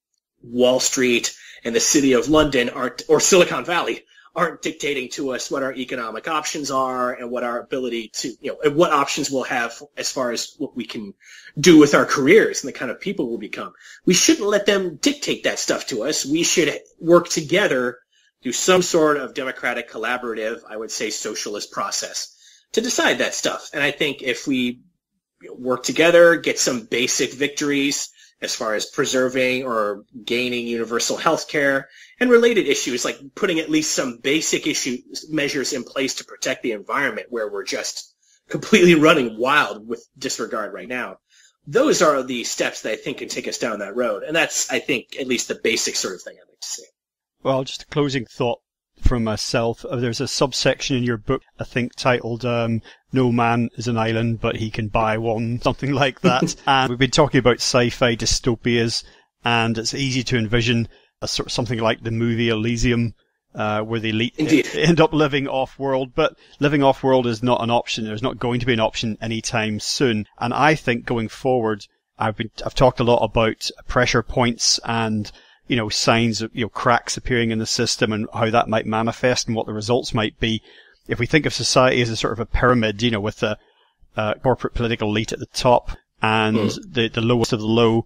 Wall Street and the city of London or Silicon Valley aren't dictating to us what our economic options are and what our ability to, and what options we'll have as far as what we can do with our careers and the kind of people we'll become. We shouldn't let them dictate that stuff to us. We should work together through some sort of democratic, collaborative, I would say socialist process to decide that stuff. And I think if we work together, get some basic victories as far as preserving or gaining universal health care and related issues, like putting at least some basic measures in place to protect the environment where we're just completely running wild with disregard right now. Those are the steps that I think can take us down that road. And that's, I think, at least the basic sort of thing I'd like to see. Well, just a closing thought from myself. There's a subsection in your book, I think, titled No Man is an Island, but he can buy one, something like that. And we've been talking about sci-fi dystopias, and it's easy to envision a sort of something like the movie Elysium, where the elite end up living off-world. But living off-world is not an option. There's not going to be an option anytime soon. And I think going forward, I've talked a lot about pressure points and signs of, cracks appearing in the system and how that might manifest and what the results might be. If we think of society as a sort of a pyramid, with the corporate political elite at the top and the lowest of the low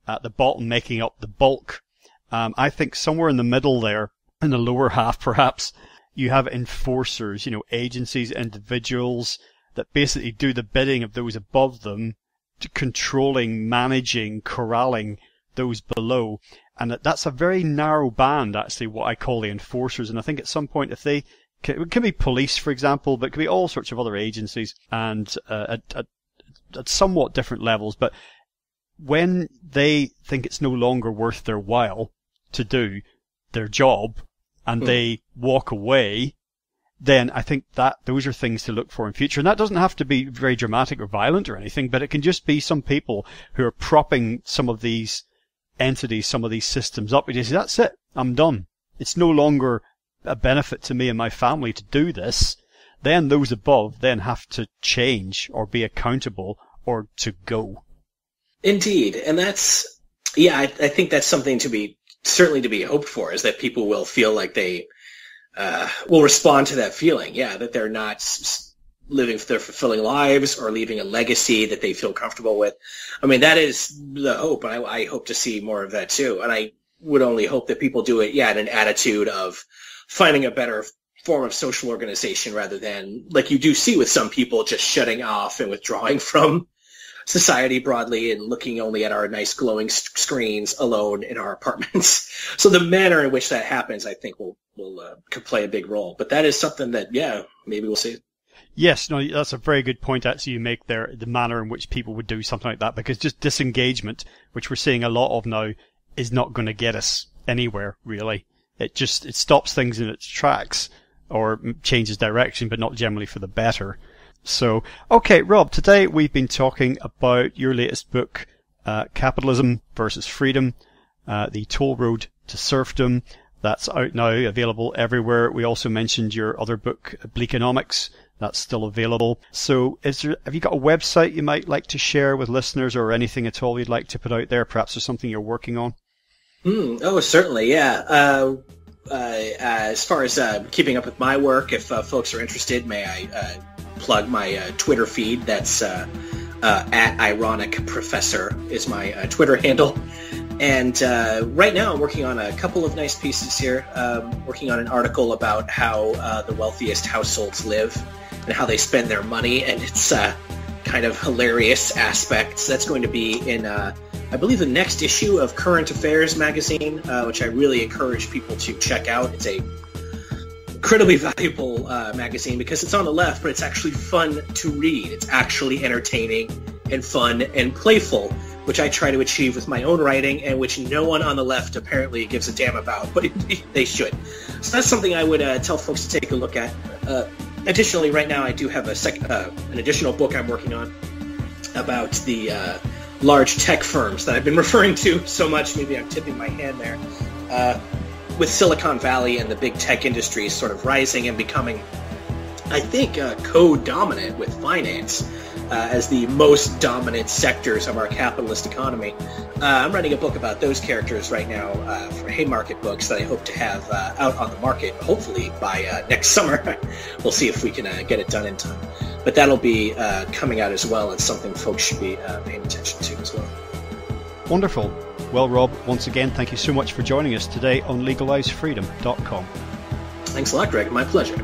at the bottom making up the bulk, I think somewhere in the middle there, in the lower half perhaps, you have enforcers, agencies, individuals that basically do the bidding of those above them, controlling, managing, corralling those below. And that's a very narrow band, actually, what I call the enforcers. And I think at some point, if they, it can be police, for example, but it can be all sorts of other agencies and at somewhat different levels. But when they think it's no longer worth their while to do their job and they walk away, then I think that those are things to look for in future. And that doesn't have to be very dramatic or violent or anything, but it can just be some people who are propping some of these entities, some of these systems up. You say, that's it, I'm done. It's no longer a benefit to me and my family to do this. Then those above then have to change or be accountable or to go. Indeed. And that's, I think that's something certainly to be hoped for, is that people will feel like they will respond to that feeling, that they're not living their fulfilling lives or leaving a legacy that they feel comfortable with. I mean, that is the hope. I hope to see more of that too. And I would only hope that people do it, in an attitude of finding a better form of social organization rather than, like you do see with some people, just shutting off and withdrawing from society broadly and looking only at our nice glowing screens alone in our apartments. So the manner in which that happens, I think, could play a big role. But that is something that, maybe we'll see. Yes, no, that's a very good point actually you make there, the manner in which people would do something like that, because just disengagement, which we're seeing a lot of now, is not going to get us anywhere, really. It stops things in its tracks or changes direction, but not generally for the better. So, okay, Rob, today we've been talking about your latest book, Capitalism versus Freedom, The Toll Road to Serfdom. That's out now, available everywhere. We also mentioned your other book, Bleakonomics. That's still available. So have you got a website you might like to share with listeners, or anything at all you'd like to put out there? Perhaps there's something you're working on? Oh, certainly, yeah. As far as keeping up with my work, if folks are interested, may I plug my Twitter feed. That's at Ironic Professor is my Twitter handle. And right now I'm working on a couple of nice pieces here. Working on an article about how the wealthiest households live and how they spend their money, and its kind of hilarious aspects. That's going to be in, I believe, the next issue of Current Affairs magazine, which I really encourage people to check out. It's a incredibly valuable magazine because it's on the left, but it's actually fun to read. It's actually entertaining and fun and playful, which I try to achieve with my own writing, and which no one on the left apparently gives a damn about, but they should. So that's something I would tell folks to take a look at. Additionally, right now I do have an additional book I'm working on about the large tech firms that I've been referring to so much. Maybe I'm tipping my hand there. With Silicon Valley and the big tech industries sort of rising and becoming, I think, co-dominant with finance as the most dominant sectors of our capitalist economy. I'm writing a book about those characters right now for Haymarket Books that I hope to have out on the market, hopefully by next summer. We'll see if we can get it done in time. But that'll be coming out as well. It's something folks should be paying attention to as well. Wonderful. Well, Rob, once again, thank you so much for joining us today on LegalizeFreedom.com. Thanks a lot, Greg. My pleasure.